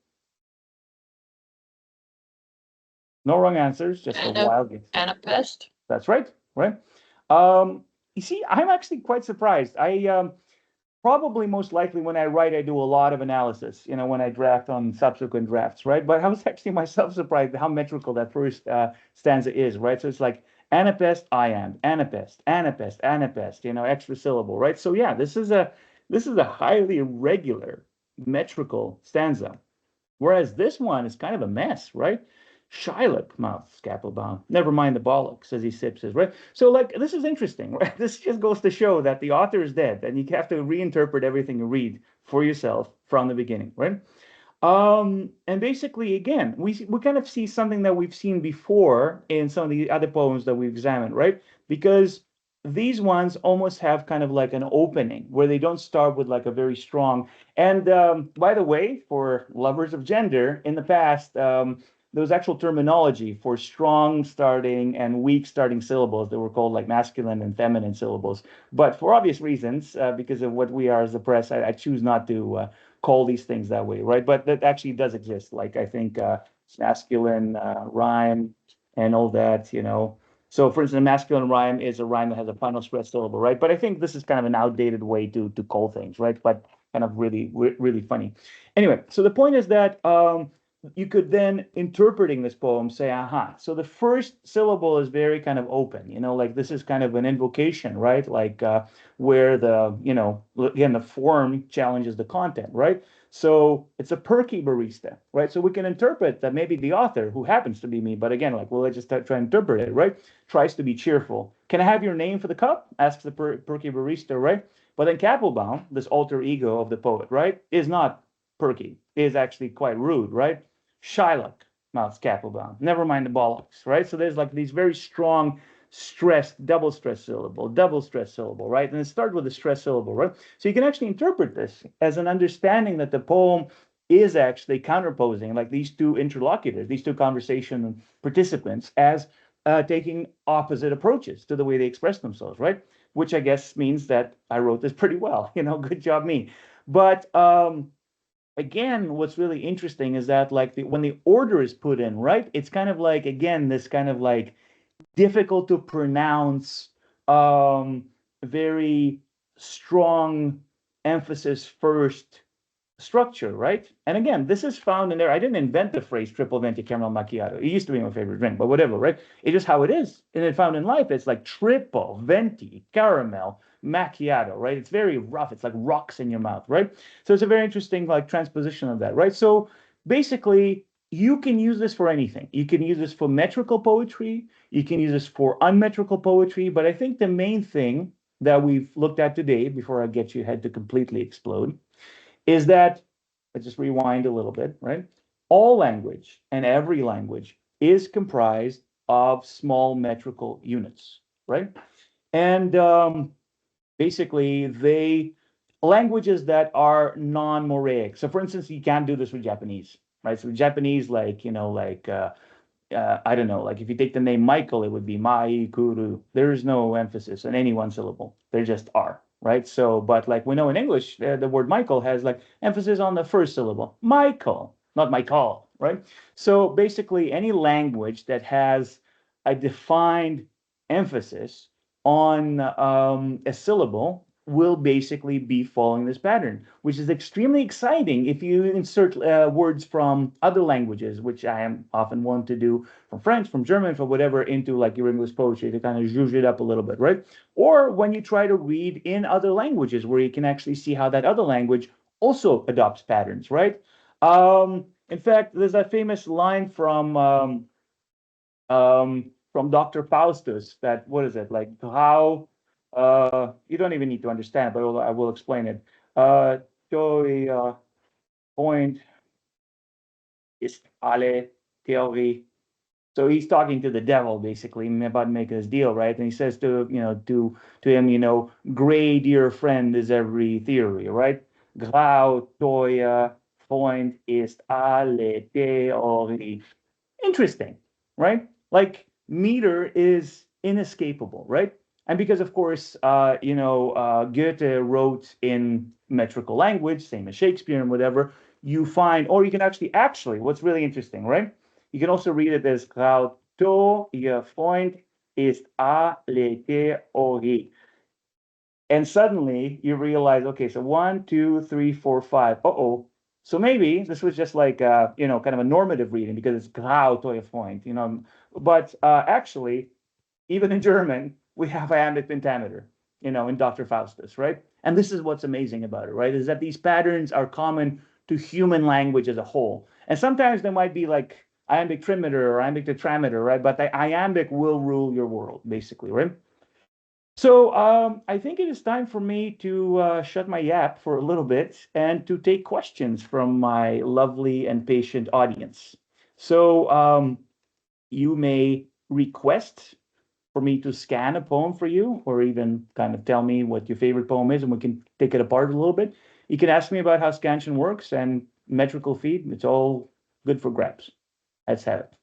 No wrong answers, just a wild guess. Anapest? That's right, right? You see, I'm actually quite surprised. I probably most likely when I write, I do a lot of analysis, when I draft on subsequent drafts, right? But I was actually myself surprised how metrical that first stanza is, right? So it's like anapest, iamb, anapest, anapest, anapest, extra syllable, right? So yeah, this is a highly irregular metrical stanza. Whereas this one is kind of a mess, right? Shylock, mouth, scalpel bound. Never mind the bollocks, as he sips his, right? So, like, this is interesting, right? This just goes to show that the author is dead, and you have to reinterpret everything you read for yourself from the beginning, right? And basically, again, we kind of see something that we've seen before in some of the other poems that we've examined, right? Because these ones almost have kind of like an opening where they don't start with like a very strong. And by the way, for lovers of gender, in the past, there was actual terminology for strong starting and weak starting syllables that were called like masculine and feminine syllables. But for obvious reasons, because of what we are as the press, I choose not to call these things that way, right? But that actually does exist. Like I think masculine rhyme and all that, So for instance, a masculine rhyme is a rhyme that has a final stressed syllable, right? But I think this is kind of an outdated way to call things, right? But kind of really funny. Anyway, so the point is that you could then, interpreting this poem, say, aha, so the first syllable is very kind of open, like this is kind of an invocation, right? Like where again, the form challenges the content, right? So it's a perky barista, right? So we can interpret that maybe the author, who happens to be me, but again, like, well, let's just try and interpret it, right? Tries to be cheerful. Can I have your name for the cup? Asks the perky barista, right? But then Kappelbaum, this alter ego of the poet, right, is not perky, is actually quite rude, right? Shylock, mouths Kappelbaum. Never mind the bollocks, right? So there's like these very strong stressed, double stressed syllable, right? And it starts with a stressed syllable, right? So you can actually interpret this as an understanding that the poem is actually counterposing, like these two interlocutors, these two conversation participants, as taking opposite approaches to the way they express themselves, right? Which I guess means that I wrote this pretty well, good job me. But again, what's really interesting is that like when the order is put in, right, it's kind of like, again, this kind of like difficult to pronounce, very strong emphasis first structure, right? And again, this is found in there. I didn't invent the phrase triple venti caramel macchiato. It used to be my favorite drink, but whatever, right? It's just how it is. And it found in life, it's like triple venti caramel macchiato, right? It's very rough. It's like rocks in your mouth, right? So it's a very interesting like transposition of that, right? So basically, you can use this for anything. You can use this for metrical poetry. You can use this for unmetrical poetry. But I think the main thing that we've looked at today, before I get your head to completely explode, is that, let's just rewind a little bit, right? All language and every language is comprised of small metrical units, right? And basically, languages that are non-Moraic. So for instance, you can't do this with Japanese, right? So Japanese, like, I don't know, like if you take the name Michael, it would be Mai Kuru. There is no emphasis on any one syllable. There just are, right? So, but like we know in English, the word Michael has like emphasis on the first syllable. Michael, not Michael, right? So basically, any language that has a defined emphasis on a syllable will basically be following this pattern, which is extremely exciting if you insert words from other languages, which I am often wont to do, from French, from German, from whatever, into like your English poetry to kind of zhuzh it up a little bit, right? Or when you try to read in other languages, where you can actually see how that other language also adopts patterns, right? In fact, there's that famous line from Dr. Faustus that, what is it, like, how You don't even need to understand, but I will explain it. Toi point is alle Theorie. So he's talking to the devil basically about making this deal, right? And he says to to him, grade your friend is every theory, right? Grau teuer Freund ist alle Theorie. Interesting, right? Like meter is inescapable, right? And because of course, Goethe wrote in metrical language, same as Shakespeare and whatever, you find, or you can actually, what's really interesting, right? You can also read it as Grau ihr Freund ist alle Theorie. And suddenly you realize, okay, so 1, 2, 3, 4, 5. Uh-oh. So maybe this was just like, kind of a normative reading because it's Grau to a point, But actually, even in German, we have iambic pentameter, in Dr. Faustus, right? And this is what's amazing about it, right? Is that these patterns are common to human language as a whole. And sometimes there might be like iambic trimeter or iambic tetrameter, right? But the iambic will rule your world, basically, right? So I think it is time for me to shut my yap for a little bit and to take questions from my lovely and patient audience. So you may request for me to scan a poem for you, or even kind of tell me what your favorite poem is, and we can take it apart a little bit. You can ask me about how Scansion works and metrical feed. It's all good for grabs. Let's have it.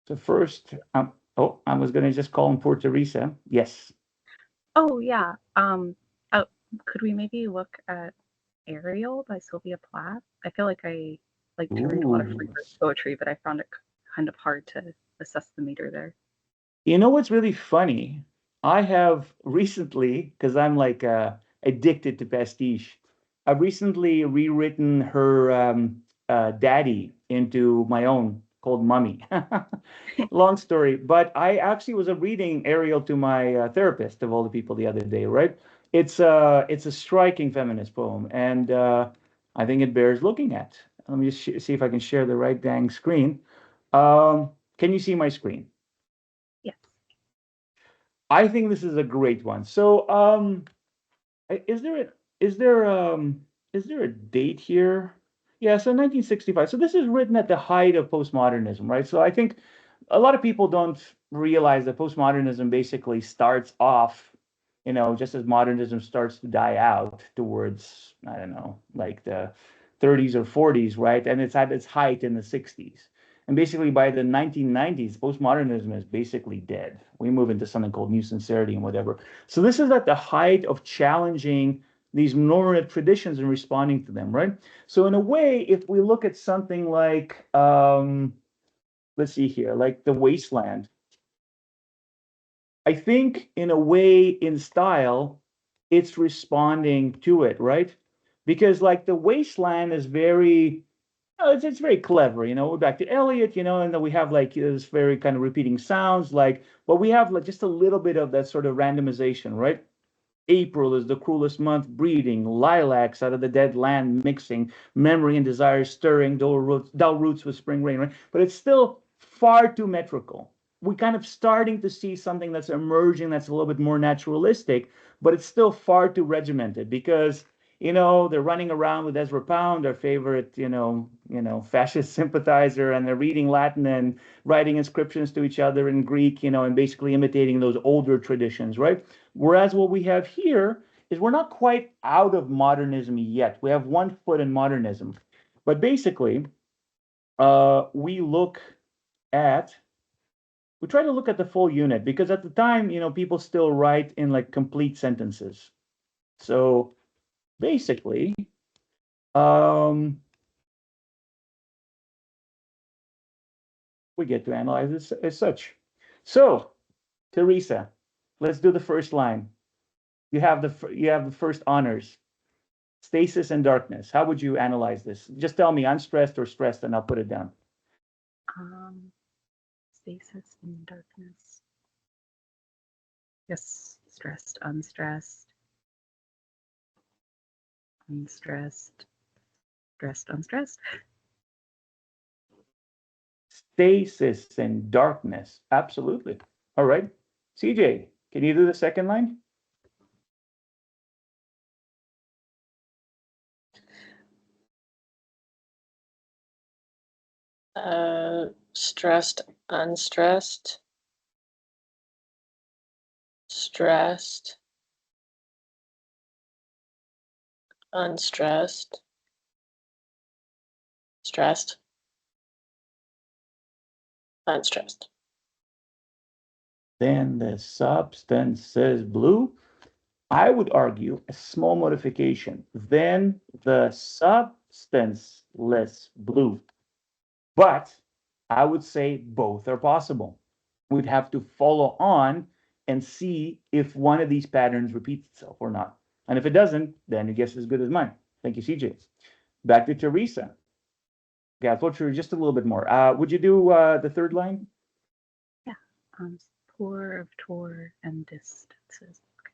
So first, I was going to just call him for Teresa. Yes. Oh yeah. Oh, could we maybe look at Ariel by Sylvia Plath? I feel like I like to read a lot of free verse poetry, but I found it kind of hard to assess the meter there. You know what's really funny? I have recently, because I'm like addicted to pastiche, I've recently rewritten her daddy into my own called Mummy. Long story, but I actually was reading Ariel to my therapist of all the people the other day, right? It's a striking feminist poem, and I think it bears looking at. Let me just see if I can share the right dang screen. Can you see my screen? Yes. I think this is a great one. So, is there a, is there is there a date here? Yeah, so 1965. So this is written at the height of postmodernism, right? So I think a lot of people don't realize that postmodernism basically starts off, just as modernism starts to die out towards, I don't know, like the 30s or 40s, right? And it's at its height in the 60s. And basically by the 1990s, postmodernism is basically dead. We move into something called new sincerity and whatever. So this is at the height of challenging these normative traditions and responding to them, right? So in a way, if we look at something like, let's see here, like The Wasteland, I think in a way, in style, it's responding to it, right? Because like The Wasteland is very, it's very clever, we're back to Eliot, and then we have like this very kind of repeating sounds, like, but we have like just a little bit of that sort of randomization, right? April is the cruelest month breeding, lilacs out of the dead land mixing, memory and desire stirring, dull roots with spring rain, right? But it's still far too metrical. We're kind of starting to see something that's emerging that's a little bit more naturalistic, but it's still far too regimented because they're running around with Ezra Pound, their favorite, fascist sympathizer, and they're reading Latin and writing inscriptions to each other in Greek, and basically imitating those older traditions, right? Whereas what we have here is we're not quite out of modernism yet. We have one foot in modernism. But basically, we try to look at the full unit because at the time, people still write in like complete sentences. So basically, we get to analyze this as such. So, Teresa, let's do the first line. You have the first honors. Stasis and darkness. How would you analyze this? Just tell me unstressed or stressed, and I'll put it down. Stasis and darkness. Yes, stressed, unstressed, unstressed, stressed, unstressed. Stasis and darkness. Absolutely. All right. CJ, can you do the second line? Stressed, unstressed, stressed, unstressed, stressed, unstressed. Then the substance is blue. I would argue a small modification. Then the substanceless blue. But I would say both are possible. We'd have to follow on and see if one of these patterns repeats itself or not. And if it doesn't, then your guess is as good as mine. Thank you, CJ. Back to Teresa. Okay, I'll float through just a little bit more. Would you do the third line? Yeah. Pour of tour and distances. Okay.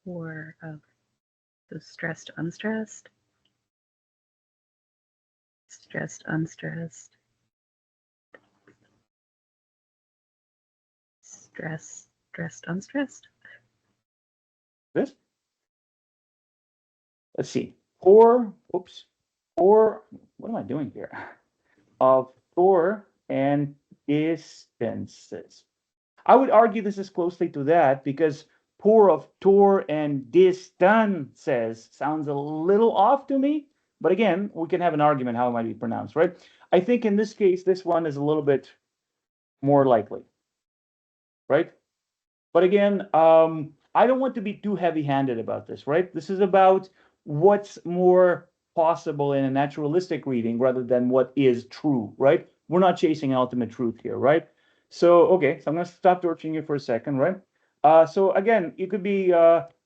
Pour of the stressed, unstressed. Stressed, unstressed. Stressed, unstressed. This? Let's see. Pour, what am I doing here? Of tour and distances. I would argue this is closely to that because pour of tour and distances sounds a little off to me. But again, we can have an argument how it might be pronounced, right? I think in this case, this one is a little bit more likely, right? But again, I don't want to be too heavy-handed about this, right? This is about what's more possible in a naturalistic reading rather than what is true, right? We're not chasing ultimate truth here, right? So, okay, so I'm going to stop torturing you for a second, right? So again, it could be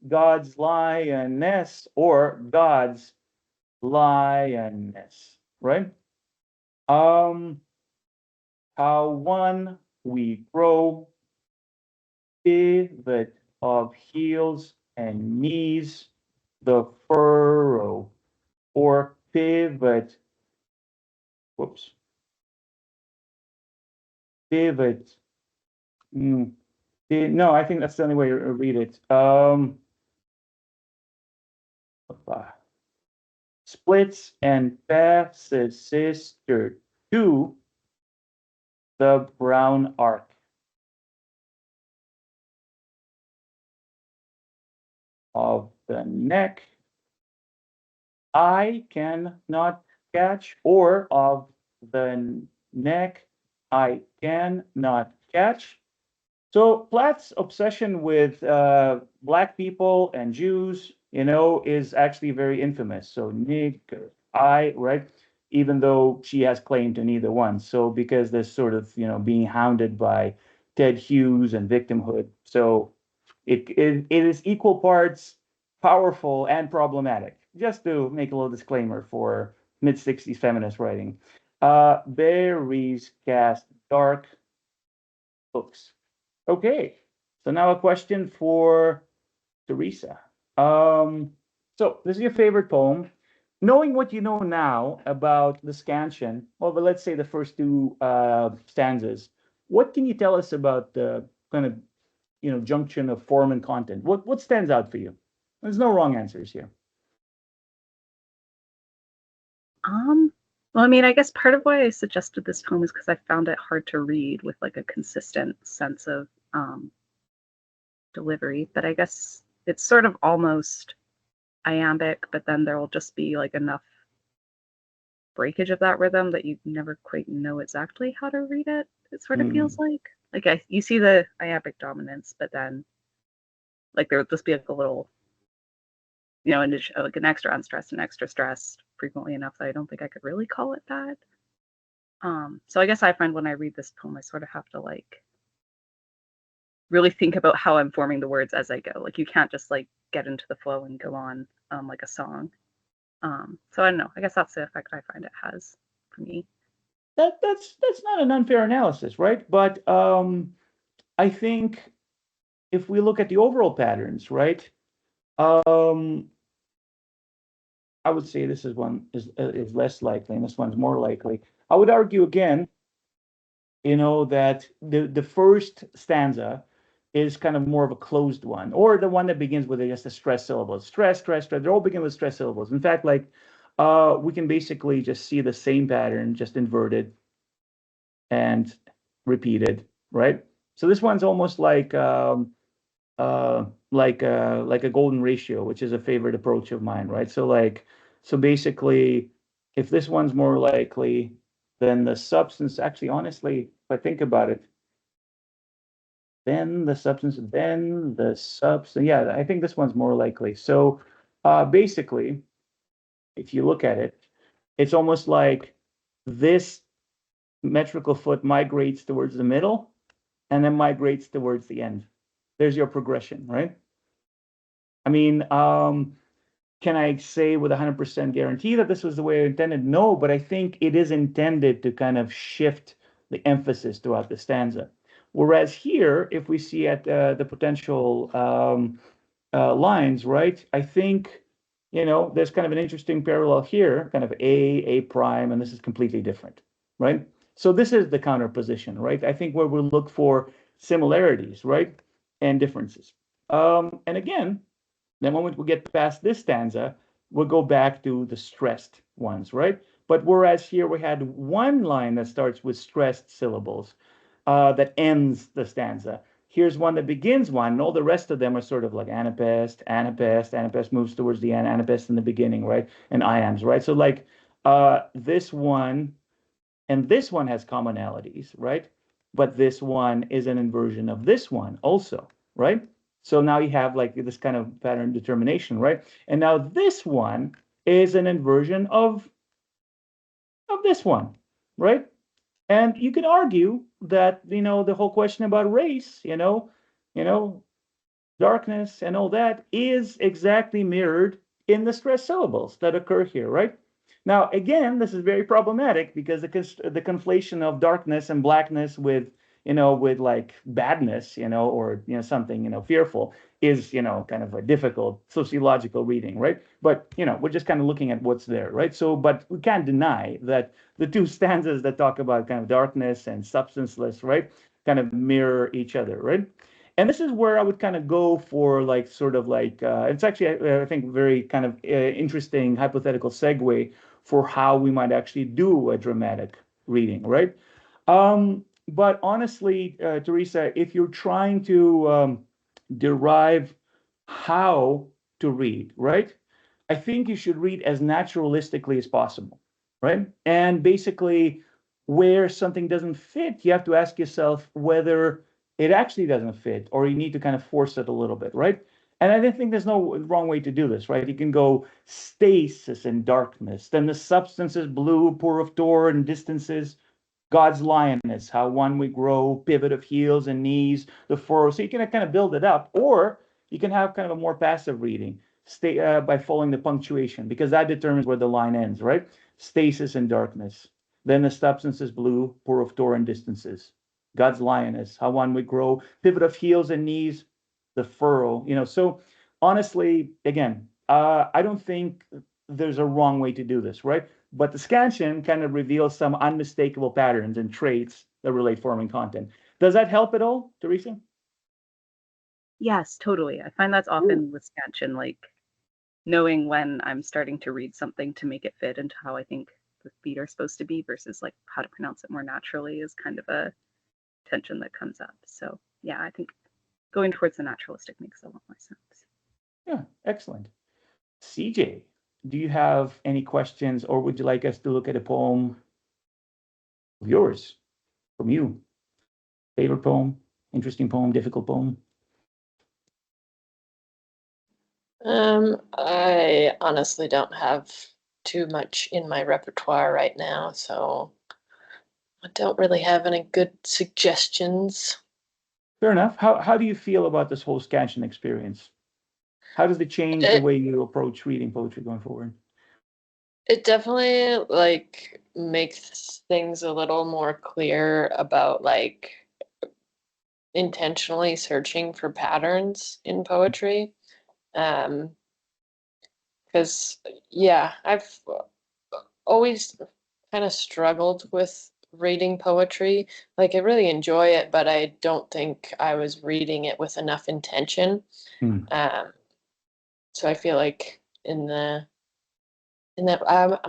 God's lioness or God's lioness, right? How one we grow, pivot of heels and knees, the furrow, or pivot, pivot. No, I think that's the only way to read it. Splits and passes sister to the brown arc. Of the neck, I cannot catch, or of the neck, I cannot catch. So Platt's obsession with Black people and Jews, is actually very infamous. So Nick, right? Even though she has claim to neither one. So because there's sort of, being hounded by Ted Hughes and victimhood. So it is equal parts powerful and problematic. Just to make a little disclaimer for mid-60s feminist writing. Berries cast dark books. Okay, so now a question for Teresa. So this is your favorite poem. Knowing what you know now about the scansion, but let's say the first two stanzas, what can you tell us about the kind of junction of form and content? What stands out for you? There's no wrong answers here. Well, I mean, I guess part of why I suggested this poem is because I found it hard to read with like a consistent sense of delivery. But I guess it's sort of almost iambic, but then there will just be like enough breakage of that rhythm that you never quite know exactly how to read it. It sort of feels like you see the iambic dominance, but then like there would just be like a little, like an extra unstressed and extra stressed frequently enough that I don't think I could really call it that. So I guess I find when I read this poem, I sort of have to like really think about how I'm forming the words as I go. Like you can't just like get into the flow and go on like a song. So I don't know. I guess that's the effect I find it has for me. That's not an unfair analysis, right? But I think if we look at the overall patterns, right? I would say this is one is less likely, and this one's more likely. I would argue again, that the first stanza is kind of more of a closed one, or the one that begins with just a stress syllables. Stress, stress, stress. They all begin with stress syllables. In fact, like we can basically just see the same pattern, just inverted and repeated, right? So this one's almost like like a golden ratio, which is a favorite approach of mine, right? So basically, if this one's more likely, then the substance, actually, honestly, if I think about it, then the substance, yeah, I think this one's more likely. So basically, if you look at it, it's almost like this metrical foot migrates towards the middle and then migrates towards the end. There's your progression, right? I mean, can I say with 100% guarantee that this was the way I intended? No, but I think it is intended to kind of shift the emphasis throughout the stanza. Whereas here, if we see at the potential lines, right, I think, there's kind of an interesting parallel here, kind of A prime, and this is completely different, right? So this is the counterposition, right? I think where we look for similarities, right, and differences. And again, the moment we get past this stanza, we'll go back to the stressed ones, right? But whereas here we had one line that starts with stressed syllables that ends the stanza. Here's one that begins one, and all the rest of them are sort of like anapest, anapest, anapest moves towards the end, anapest in the beginning, right? And iambs, right? So like this one and this one has commonalities, right? But this one is an inversion of this one also, right? So now you have like this kind of pattern determination, right? And now this one is an inversion of this one, right? And you could argue that, the whole question about race, darkness and all that is exactly mirrored in the stressed syllables that occur here, right? Now, again, this is very problematic because the conflation of darkness and blackness with, with like badness, or, something, fearful is, kind of a difficult sociological reading, right? But, we're just kind of looking at what's there, right? So, but we can't deny that the two stanzas that talk about kind of darkness and substanceless, right, kind of mirror each other, right? And this is where I would kind of go for like sort of like it's actually I think very kind of interesting hypothetical segue for how we might actually do a dramatic reading, right? But honestly, Teresa, if you're trying to derive how to read, right? I think you should read as naturalistically as possible, right? And basically, where something doesn't fit, you have to ask yourself whether it actually doesn't fit, or you need to kind of force it a little bit, right? And I think there's no wrong way to do this, right? You can go stasis and darkness, then the substance is blue, pour of door and distances, God's lioness, how one we grow, pivot of heels and knees, the furrow. So you can kind of build it up, or you can have kind of a more passive reading by following the punctuation, because that determines where the line ends, right? Stasis and darkness. Then the substance is blue, pour of door and distances. God's lioness, how one would grow, pivot of heels and knees, the furrow, So honestly, again, I don't think there's a wrong way to do this, right? But the scansion kind of reveals some unmistakable patterns and traits that relate forming content. Does that help at all, Teresa? Yes, totally. I find that's often with Scansion, like knowing when I'm starting to read something to make it fit into how I think the feet are supposed to be versus like how to pronounce it more naturally is kind of a tension that comes up. So yeah, I think going towards the naturalistic makes a lot more sense. Yeah, excellent. CJ, do you have any questions, or would you like us to look at a poem of yours, from you? Favorite poem, interesting poem, difficult poem? I honestly don't have too much in my repertoire right now, so I don't really have any good suggestions. Fair enough. How do you feel about this whole scansion experience? How does it change the way you approach reading poetry going forward? It definitely like makes things a little more clear about like intentionally searching for patterns in poetry. Because yeah, I've always kind of struggled with reading poetry. Like I really enjoy it, but I don't think I was reading it with enough intention. So I feel like in that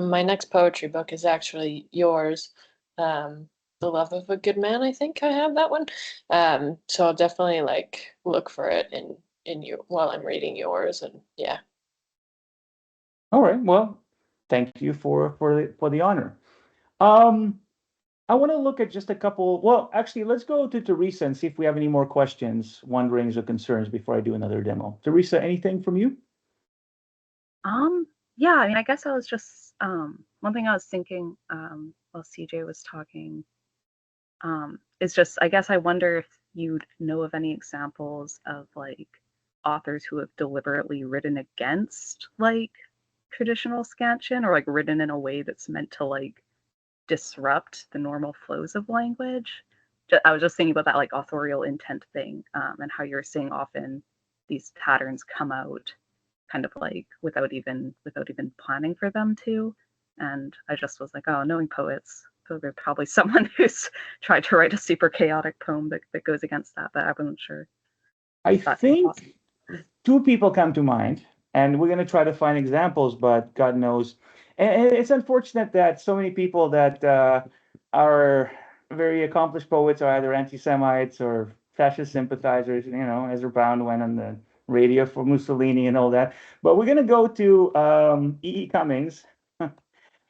my next poetry book is actually yours, The Love of a Good Man. I think I have that one. So I'll definitely like look for it in you while I'm reading yours, and yeah. All right. Well, thank you for the honor. I want to look at just a couple. Well, actually, let's go to Teresa and see if we have any more questions, wonderings, or concerns before I do another demo. Teresa, anything from you? Yeah, I mean, I guess I was just one thing I was thinking while CJ was talking is just, I guess I wonder if you'd know of any examples of like authors who have deliberately written against like traditional scansion, or like written in a way that's meant to like disrupt the normal flows of language. I was just thinking about that like authorial intent thing, and how you're seeing often these patterns come out kind of like without even planning for them to. And I just was like, oh, knowing poets, so there's probably someone who's tried to write a super chaotic poem that goes against that, but I wasn't sure. I think two people come to mind, and we're going to try to find examples, but God knows. And it's unfortunate that so many people that are very accomplished poets are either anti-Semites or fascist sympathizers. You know, Ezra Pound went on the radio for Mussolini and all that. But we're going to go to E.E. Cummings,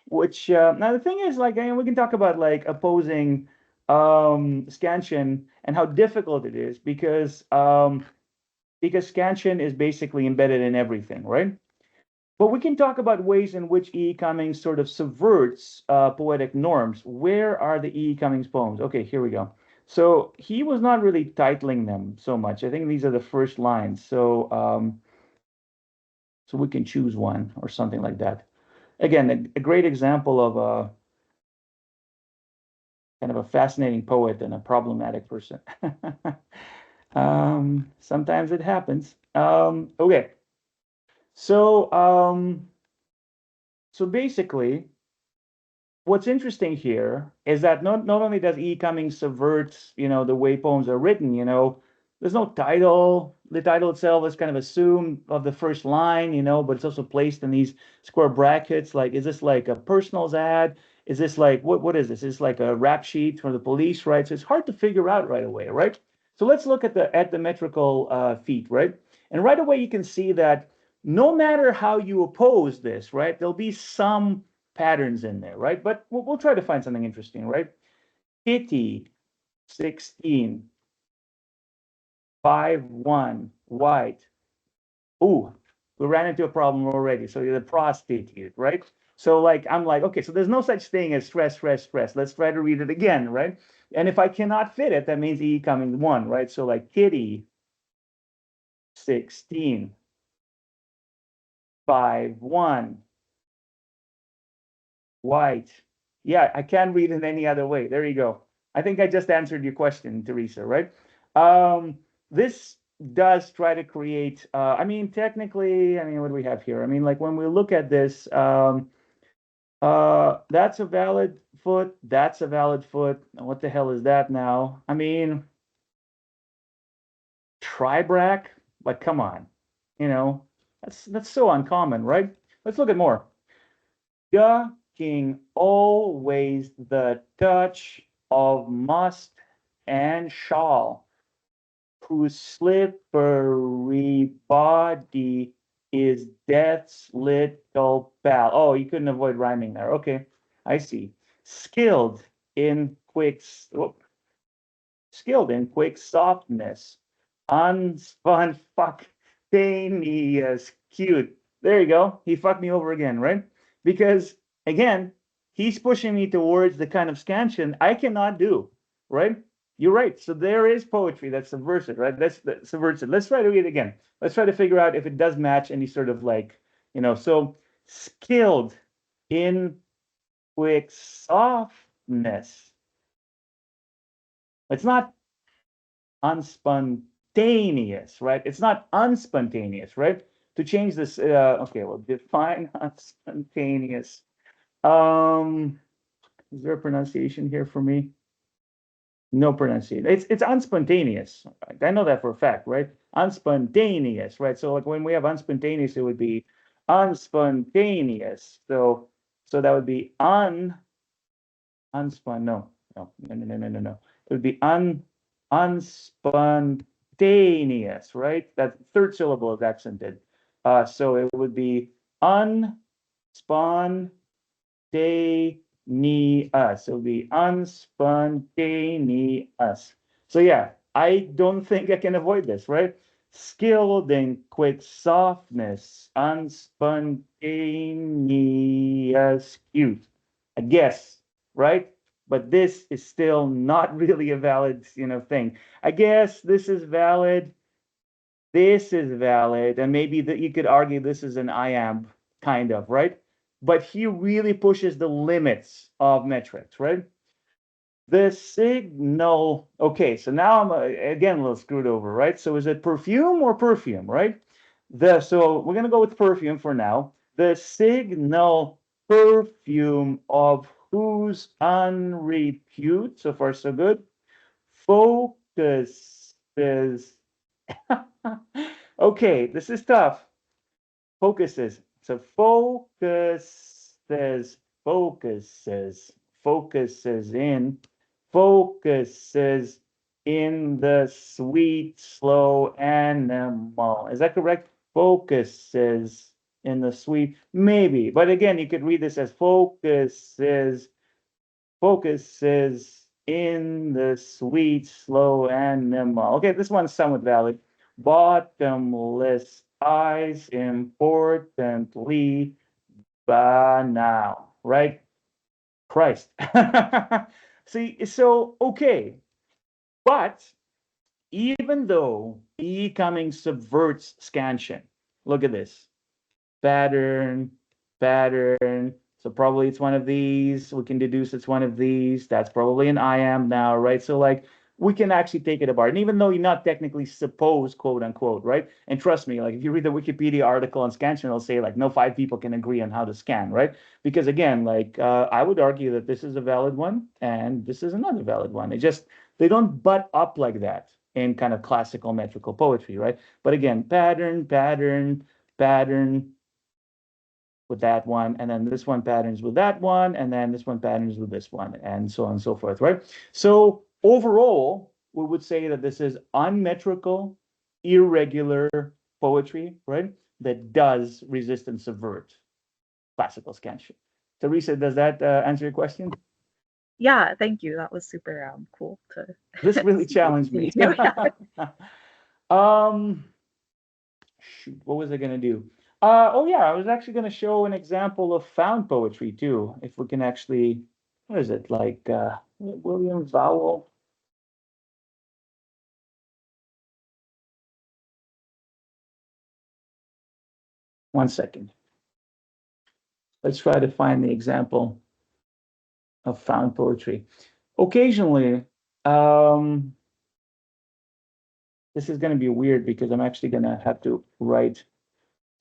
which now the thing is, like, I mean, we can talk about like opposing Scansion and how difficult it is because Scansion is basically embedded in everything, right? But we can talk about ways in which E.E. Cummings sort of subverts poetic norms. Where are the E.E. Cummings poems? Okay, here we go. So he was not really titling them so much. I think these are the first lines. So so we can choose one or something like that. Again, a great example of a kind of a fascinating poet and a problematic person. Sometimes it happens. Okay. So so basically, what's interesting here is that not only does E. Cummings subvert, the way poems are written, there's no title. The title itself is kind of assumed of the first line, but it's also placed in these square brackets. Like, is this like a personals ad? Is this like, what is this? Is this like a rap sheet for the police, right? So it's hard to figure out right away, right? So let's look at the metrical feet, right? And right away you can see that no matter how you oppose this, right, there'll be some patterns in there, right? But we'll try to find something interesting, right? Kitty, 16, 5-1, white. Ooh, we ran into a problem already. So you're the prostitute, right? So like, I'm like, okay, so there's no such thing as stress. Let's try to read it again, right? And if I cannot fit it, that means E coming 1, right? So like kitty, 16, 5-1, white. Yeah, I can't read it any other way. There you go. I think I just answered your question, Teresa, right? This does try to create, I mean, technically, I mean, what do we have here? I mean, like when we look at this, that's a valid foot, that's a valid foot. What the hell is that now? I mean, tribrac, like, come on, that's so uncommon, right? Let's look at more. Ducking always the touch of must and shawl, whose slippery body is death's little pal. Oh, you couldn't avoid rhyming there. Okay, I see. Skilled in quick softness, unspun fucktanious cute. There you go. He fucked me over again, right? Because again, he's pushing me towards the kind of scansion I cannot do, right? You're right. So there is poetry that's subversive, right? That's subversive. Let's try to read it again. Let's try to figure out if it does match any sort of like, so skilled in quick softness. It's not unspontaneous, right? It's not unspontaneous, right? To change this, okay, well, define unspontaneous. Is there a pronunciation here for me? No pronunciation. It's unspontaneous. Right? I know that for a fact, right? Unspontaneous, right? So like when we have unspontaneous, it would be unspontaneous. So that would be unspun. No. It would be unspontaneous, right? That third syllable is accented. So it would be unspontaneous. It would be unspontaneous. So yeah, I don't think I can avoid this, right? Skilled in quick softness, unspontaneous cute. I guess, right? But this is still not really a valid, thing. I guess this is valid. This is valid, and maybe that you could argue this is an iamb, kind of, right? But he really pushes the limits of metrics, right? The signal, okay, so now I'm again a little screwed over, right? So is it perfume or perfume, right? So we're gonna go with perfume for now. The signal perfume of whose unrepute, so far so good, focuses. Okay, this is tough. Focuses. So focuses in the sweet, slow animal. Is that correct? Focuses in the sweet, maybe. But again, you could read this as focuses in the sweet, slow animal. Okay, this one's somewhat valid. Bottomless eyes, importantly, now, right? Christ. See, so okay, but even though becoming subverts scansion, look at this pattern. So probably it's one of these. We can deduce it's one of these. That's probably an iamb now, right? So like we can actually take it apart. And even though you're not technically supposed, quote unquote, right? And trust me, like if you read the Wikipedia article on Scansion, it'll say like no 5 people can agree on how to scan, right? Because again, like I would argue that this is a valid one and this is another valid one. They don't butt up like that in kind of classical metrical poetry, right? But again, pattern with that one, and then this one patterns with that one, and then this one patterns with this one, and so on and so forth, right? So overall, we would say that this is unmetrical, irregular poetry, right? That does resist and subvert classical scansion. Teresa, does that answer your question? Yeah, thank you. That was super cool to. This really challenged me. Yeah. Shoot, what was I gonna do? Oh yeah, I was actually gonna show an example of found poetry too. If we can actually, what is it, like William Vowell? One second. Let's try to find the example of found poetry. Occasionally, this is gonna be weird because I'm actually gonna have to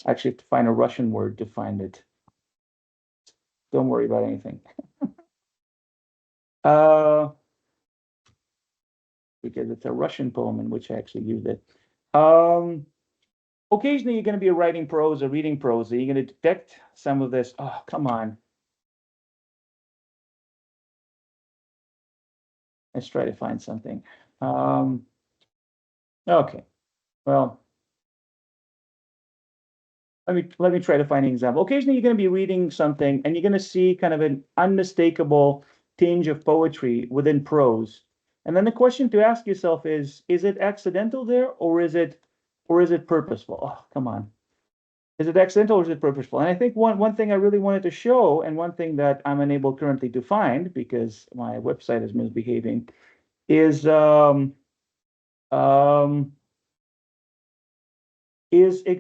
actually have to find a Russian word to find it. Don't worry about anything. Because it's a Russian poem in which I actually used it. Occasionally, you're going to be writing prose or reading prose. You're going to detect some of this. Oh, come on. Let's try to find something. Okay. Well, let me try to find an example. Occasionally, you're going to be reading something, and you're going to see kind of an unmistakable tinge of poetry within prose. And then the question to ask yourself is it accidental there, or is it purposeful? Oh, come on. Is it accidental or is it purposeful? And I think one thing I really wanted to show, and one thing that I'm unable currently to find because my website is misbehaving, is an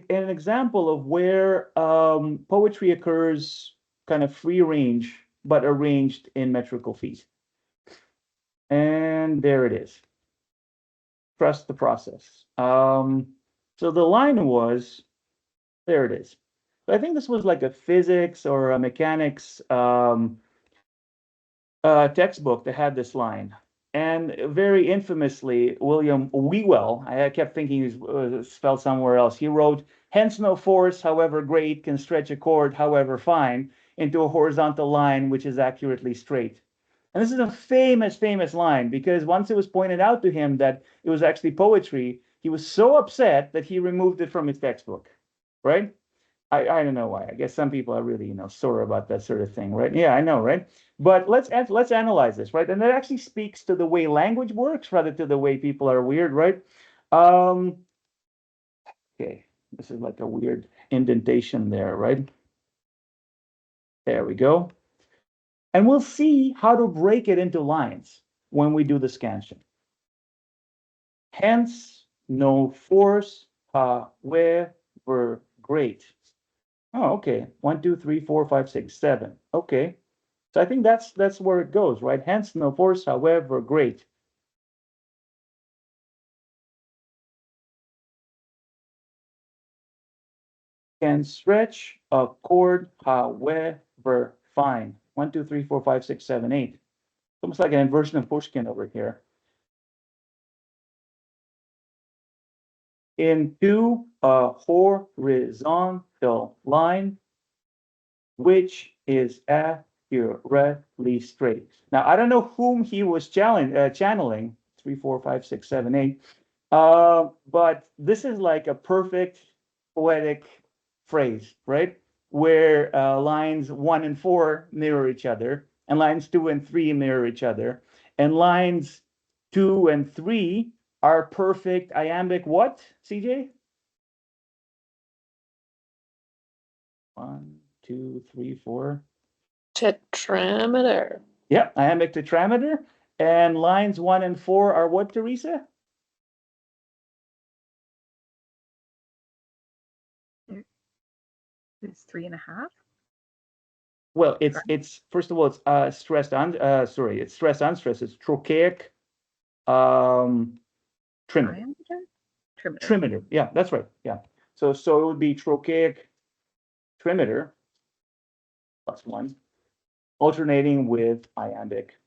example of where poetry occurs kind of free range, but arranged in metrical feet. And there it is. Trust the process. So the line was, there it is. I think this was like a physics or a mechanics textbook that had this line. And very infamously, William Whewell, I kept thinking he was spelled somewhere else. He wrote, "Hence no force, however great, can stretch a cord, however fine, into a horizontal line which is accurately straight." And this is a famous, famous line because once it was pointed out to him that it was actually poetry, he was so upset that he removed it from his textbook, right? I don't know why. I guess some people are really, sore about that sort of thing, right? Yeah, I know, right? But let's analyze this, right? And that actually speaks to the way language works rather to the way people are weird, right? Okay, this is like a weird indentation there, right? There we go. And we'll see how to break it into lines when we do the scansion. Hence, no force, however great. Oh, okay. 1, 2, 3, 4, 5, 6, 7. Okay. So I think that's where it goes, right? Hence, no force, however great. Can stretch a cord, however fine. 1, 2, 3, 4, 5, 6, 7, 8. Almost like an inversion of Pushkin over here. Into a horizontal line, which is accurately straight. Now, I don't know whom he was channeling, 3, 4, 5, 6, 7, 8. But this is like a perfect poetic phrase, right? Where lines 1 and 4 mirror each other, and lines 2 and 3 mirror each other, and lines 2 and 3 are perfect iambic what, CJ? 1, 2, 3, 4. Tetrameter. Yep, iambic tetrameter. And lines 1 and 4 are what, Teresa? It's 3.5. Well, it's first of all, it's stressed on it's stressed unstressed. It's trochaic trimeter. Diameter? Trimeter. Trimeter. Yeah, that's right. Yeah. So it would be trochaic trimeter +1, alternating with iambic.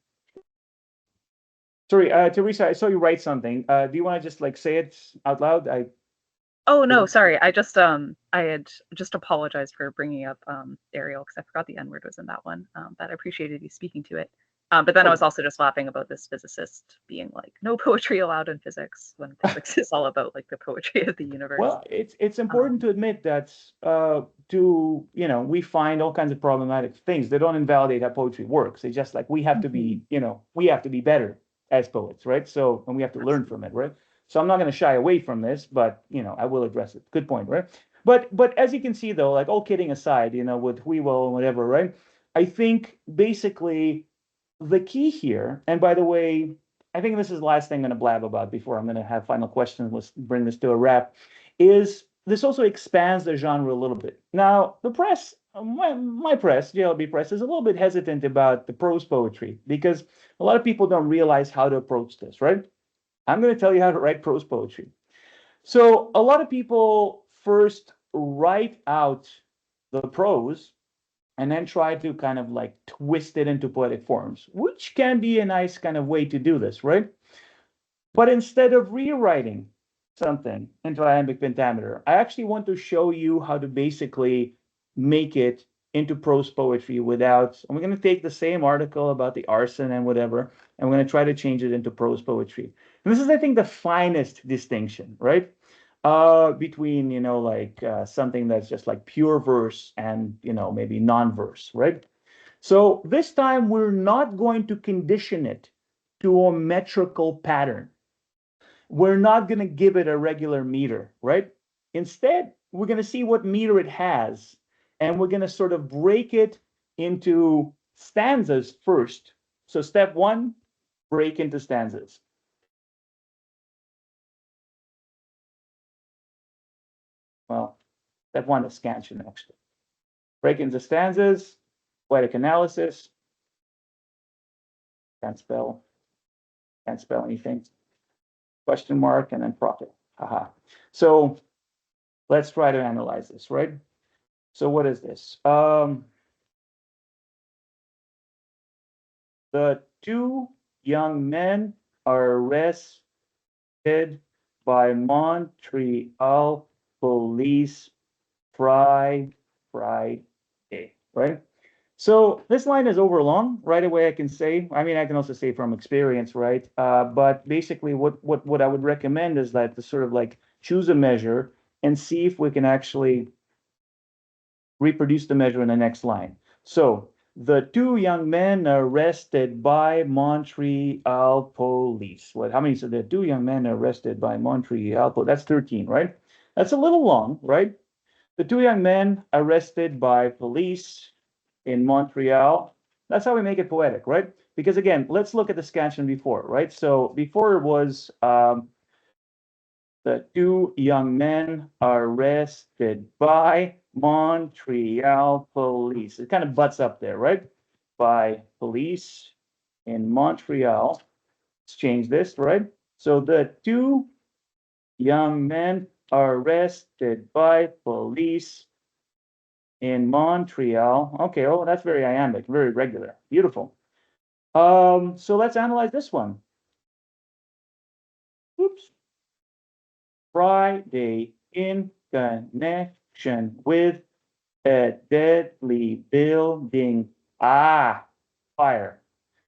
Sorry, Teresa, I saw you write something. Do you want to just like say it out loud? Oh no, sorry. I had just apologized for bringing up Ariel because I forgot the N word was in that one. But I appreciated you speaking to it. But then I was also just laughing about this physicist being like, no poetry allowed in physics, when physics is all about like the poetry of the universe. Well, it's important to admit that we find all kinds of problematic things. They don't invalidate how poetry works. They just like we have to be, we have to be better as poets, right? So, and we have to learn from it, right? So I'm not going to shy away from this, but I will address it. Good point, right? But as you can see, though, like all kidding aside, with Whewell and whatever, right? I think basically the key here, and by the way, I think this is the last thing I'm going to blab about before I'm going to have final questions. Let's bring this to a wrap. Is this also expands the genre a little bit? Now, the press, my press, JLRB Press, is a little bit hesitant about the prose poetry because a lot of people don't realize how to approach this, right? I'm going to tell you how to write prose poetry. So a lot of people first write out the prose and then try to kind of like twist it into poetic forms, which can be a nice kind of way to do this, right? But instead of rewriting something into iambic pentameter, I actually want to show you how to basically make it into prose poetry without, and we're going to take the same article about the arson and whatever, and we're going to try to change it into prose poetry. And this is, I think, the finest distinction, right? Between, something that's just like pure verse and, maybe non-verse, right? So this time we're not going to condition it to a metrical pattern. We're not going to give it a regular meter, right? Instead, we're going to see what meter it has, and we're going to sort of break it into stanzas first. So step 1, break into stanzas. well, step one is scansion, actually. Break into stanzas, poetic analysis. Can't spell anything. Question mark, and then profit. Haha. So let's try to analyze this, right? So what is this? The two young men are arrested by Montreal police Friday, right? So this line is overlong. Right away, I can say. I mean, I can also say from experience, right? But basically, what I would recommend is that to sort of like choose a measure and see if we can actually reproduce the measure in the next line. So the two young men arrested by Montreal police. What? How many? So the two young men arrested by Montreal police. That's 13, right? That's a little long, right? The two young men arrested by police in Montreal. That's how we make it poetic, right? Because again, let's look at the scansion before, right? So before it was the two young men arrested by Montreal police. It kind of butts up there, right? By police in Montreal. Let's change this, right? So the two young men arrested by police in Montreal. Okay, oh, that's very iambic, very regular. Beautiful. So let's analyze this one. Oops. Friday in connection with a deadly building. Ah, fire.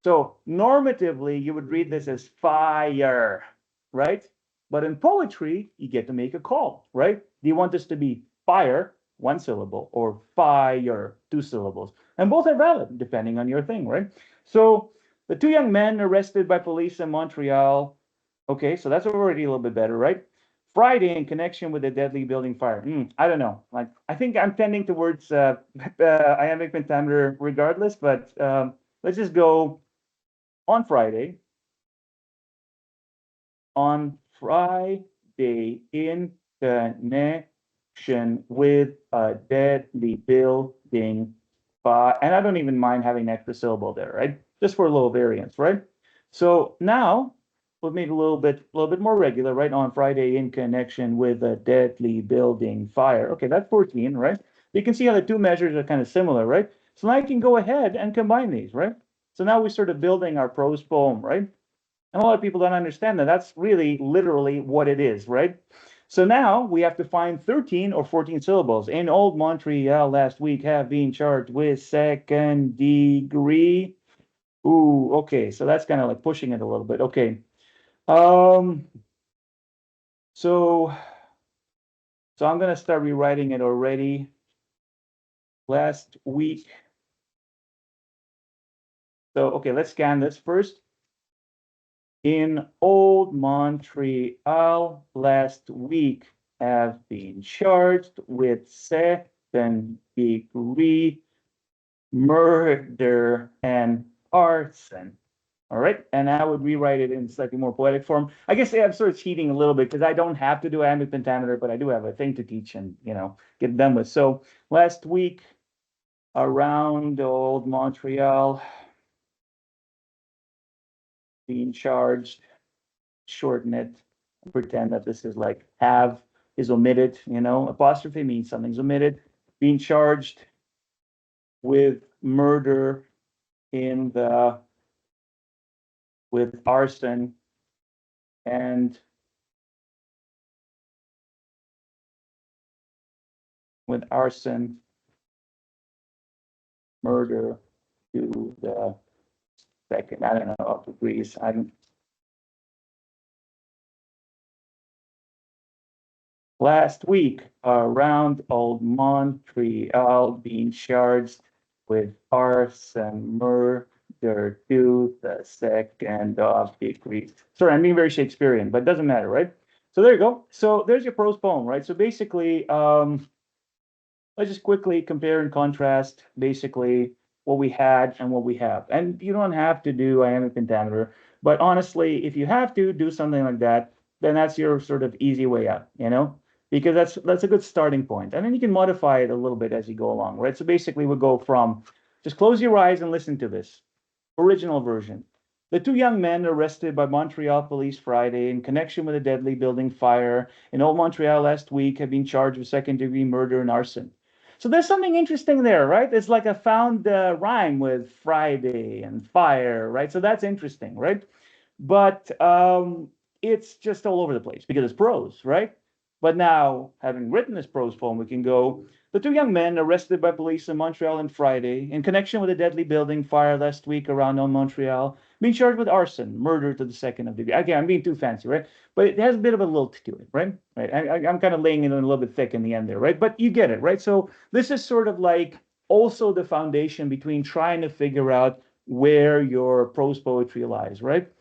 So normatively, you would read this as fire, right? But in poetry, you get to make a call, right? Do you want this to be fire, one syllable, or fire, two syllables? And both are valid, depending on your thing, right? So the two young men arrested by police in Montreal. Okay, so that's already a little bit better, right? Friday in connection with a deadly building fire. I don't know. Like, I think I'm tending towards iambic pentameter regardless, but let's just go on Friday. On Friday in connection with a deadly building fire. And I don't even mind having an extra syllable there, right? Just for a little variance, right? So now we've made a little bit more regular, right? On Friday in connection with a deadly building fire. Okay, that's 14, right? You can see how the two measures are kind of similar, right? So now I can go ahead and combine these, right? So now we started building our prose poem, right? And a lot of people don't understand that that's really literally what it is, right? So now we have to find 13 or 14 syllables. In old Montreal last week have been charged with second degree. Ooh, okay. So that's kind of like pushing it a little bit. Okay. So I'm gonna start rewriting it already. Last week. So okay, let's scan this first. In old Montreal last week have been charged with second degree murder and arson. All right, and I would rewrite it in slightly more poetic form. I guess I'm sort of cheating a little bit because I don't have to do iambic pentameter, but I do have a thing to teach and get done with. So last week around old Montreal being charged, shorten it, pretend that this is like have is omitted, apostrophe means something's omitted, being charged with murder with arson and murder to the second, I don't know, of degrees. Last week, around old Montreal being charged with arson, murder to the second of degrees. Sorry, I'm being very Shakespearean, but it doesn't matter, right? So there you go. So there's your prose poem, right? So basically, let's just quickly compare and contrast basically what we had and what we have. And you don't have to do iambic pentameter, but honestly, if you have to do something like that, then that's your sort of easy way out, because that's a good starting point. And then you can modify it a little bit as you go along, right? So basically we go from, just close your eyes and listen to this. Original version. The two young men arrested by Montreal police Friday in connection with a deadly building fire in Old Montreal last week have been charged with second-degree murder and arson. So there's something interesting there, right? It's like a found rhyme with Friday and fire, right? So that's interesting, right? But it's just all over the place because it's prose, right? But now, having written this prose poem, we can go, the two young men arrested by police in Montreal on Friday in connection with a deadly building fire last week around Montreal, being charged with arson, murder to the second degree. Okay, I'm being too fancy, right? But it has a bit of a lilt to it, right? Right. I'm kind of laying it in a little bit thick in the end there, right? But you get it, right? So this is sort of like also the foundation between trying to figure out where your prose poetry lies, right?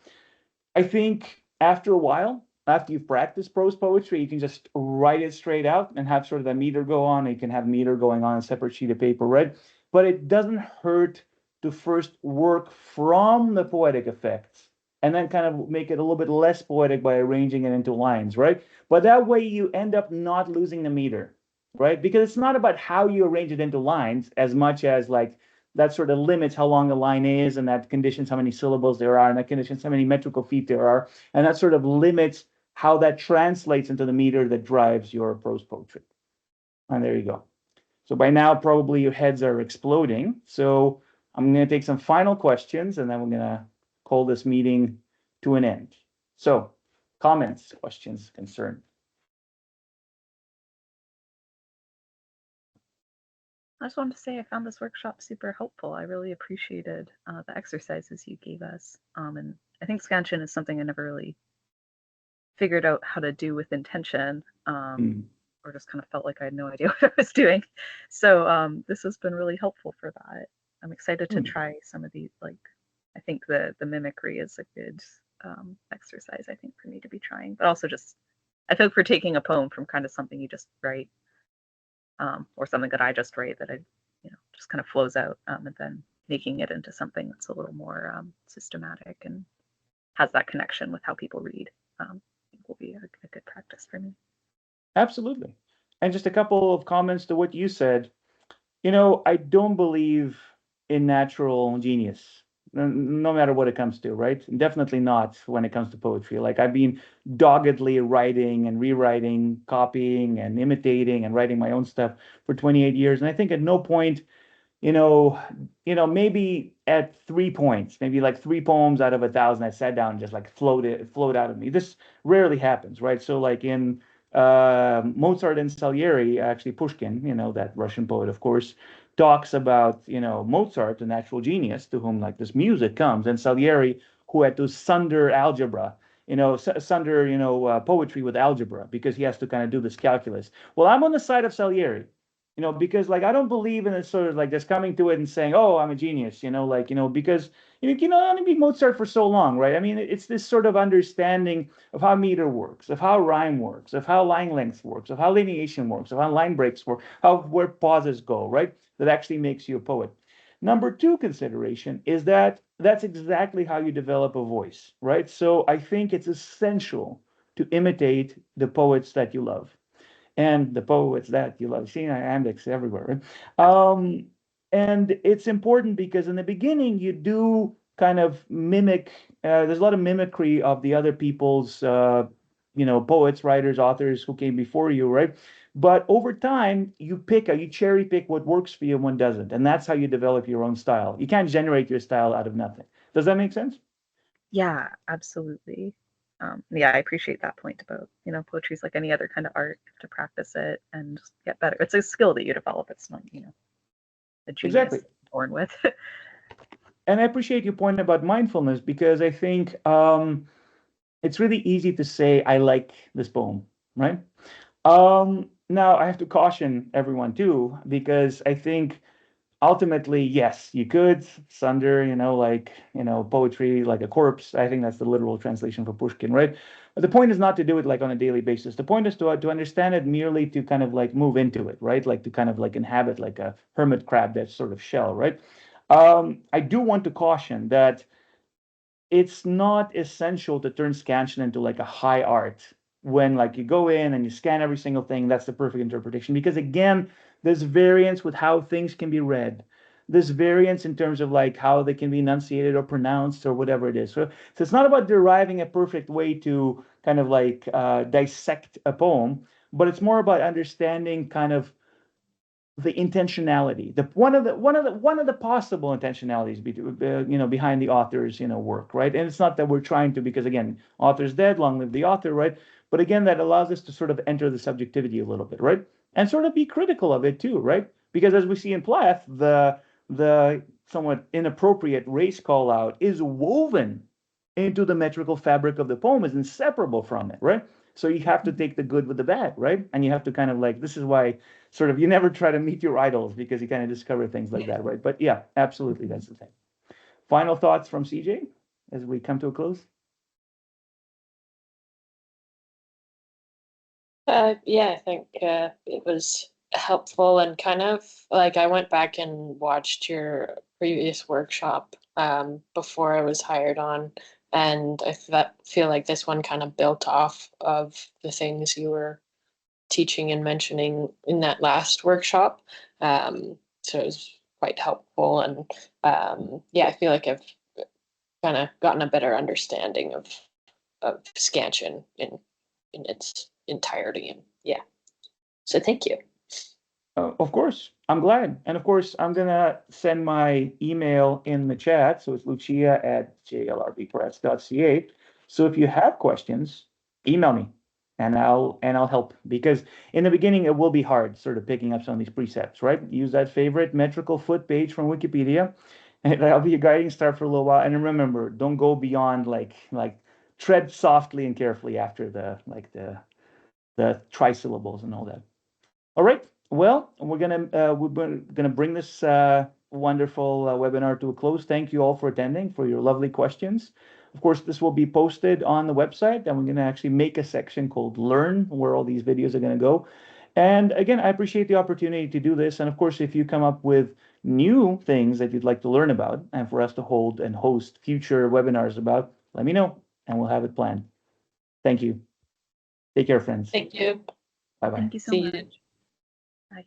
I think after a while, after you've practiced prose poetry, you can just write it straight out and have sort of the meter go on. You can have meter going on a separate sheet of paper, right? But it doesn't hurt to first work from the poetic effects and then kind of make it a little bit less poetic by arranging it into lines, right? But that way you end up not losing the meter, right? Because it's not about how you arrange it into lines as much as like that sort of limits how long the line is, and that conditions how many syllables there are, and that conditions how many metrical feet there are, and that sort of limits how that translates into the meter that drives your prose poetry. And there you go. So by now, probably your heads are exploding. So I'm going to take some final questions, and then we're going to call this meeting to an end. So comments, questions, concerns? I just wanted to say I found this workshop super helpful. I really appreciated the exercises you gave us. And I think Scansion is something I never really figured out how to do with intention, or just kind of felt like I had no idea what I was doing. So this has been really helpful for that. I'm excited to try some of these. Like, I think the mimicry is a good exercise, I think, for me to be trying. But also just, I feel like for taking a poem from kind of something you just write, or something that I just write that I, just kind of flows out, and then making it into something that's a little more systematic and has that connection with how people read, will be a good practice for me. Absolutely. And just a couple of comments to what you said. I don't believe in natural genius, no matter what it comes to, right? Definitely not when it comes to poetry. Like I've been doggedly writing and rewriting, copying and imitating and writing my own stuff for 28 years. And I think at no point, maybe at 3 points, maybe like 3 poems out of 1,000, I sat down and just like flowed out of me. This rarely happens, right? So like in Mozart and Salieri, actually Pushkin, that Russian poet, of course, talks about, Mozart, the natural genius, to whom like this music comes, and Salieri, who had to sunder algebra, poetry with algebra because he has to kind of do this calculus. Well, I'm on the side of Salieri, because like I don't believe in it sort of like just coming to it and saying, oh, I'm a genius, because you can only be Mozart for so long, right? I mean, it's this sort of understanding of how meter works, of how rhyme works, of how line length works, of how lineation works, of how line breaks work, where pauses go, right? That actually makes you a poet. Number 2 consideration is that that's exactly how you develop a voice, right? So I think it's essential to imitate the poets that you love and the poets that you love. See, iambics everywhere, right? And it's important because in the beginning you do kind of mimic. There's a lot of mimicry of the other people's, poets, writers, authors who came before you, right? But over time, you cherry pick what works for you and what doesn't, and that's how you develop your own style. You can't generate your style out of nothing. Does that make sense? Yeah, absolutely. Yeah, I appreciate that point about, poetry is like any other kind of art. You have to practice it and just get better. It's a skill that you develop. It's not, a genius Exactly. born with. And I appreciate your point about mindfulness because I think it's really easy to say, I like this poem, right? Now, I have to caution everyone too, because I think ultimately, yes, you could sunder, poetry like a corpse. I think that's the literal translation for Pushkin, right? But the point is not to do it like on a daily basis. The point is to understand it merely to kind of like move into it, right? Like to kind of like inhabit like a hermit crab, that sort of shell, right? I do want to caution that it's not essential to turn Scansion into like a high art, when like you go in and you scan every single thing, that's the perfect interpretation. Because again, there's variance with how things can be read. There's variance in terms of like how they can be enunciated or pronounced or whatever it is. So it's not about deriving a perfect way to kind of like dissect a poem, but it's more about understanding kind of the intentionality, one of the possible intentionalities behind the author's work, right? And it's not that we're trying to, because again, author's dead, long live the author, right? But again, that allows us to sort of enter the subjectivity a little bit, right? And sort of be critical of it too, right? Because as we see in Plath, the somewhat inappropriate race call out is woven into the metrical fabric of the poem, is inseparable from it, right? So you have to take the good with the bad, right? And you have to kind of like, this is why sort of you never try to meet your idols, because you kind of discover things like that, right? But yeah, absolutely, that's the thing. Final thoughts from CJ as we come to a close? Yeah, I think it was helpful, and kind of like I went back and watched your previous workshop before I was hired on, and I feel like this one kind of built off of the things you were teaching and mentioning in that last workshop. So it was quite helpful, and yeah, I feel like I've kind of gotten a better understanding of Scansion in its entirety, and yeah. So thank you. Of course, I'm glad. And of course, I'm going to send my email in the chat. So it's lucia@jlrbpress.ca. So if you have questions, email me and I'll help, because in the beginning, it will be hard sort of picking up some of these precepts, right? Use that favorite metrical foot page from Wikipedia, and that'll be a guiding start for a little while. And remember, don't go beyond like tread softly and carefully after the trisyllables and all that. All right. Well, we're gonna bring this wonderful webinar to a close. Thank you all for attending, for your lovely questions. Of course, this will be posted on the website, and we're gonna actually make a section called Learn, where all these videos are gonna go. And again, I appreciate the opportunity to do this. And of course, if you come up with new things that you'd like to learn about, and for us to hold and host future webinars about, let me know, and we'll have it planned. Thank you. Take care, friends. Thank you. Bye-bye. Thank you so See you. much. Bye.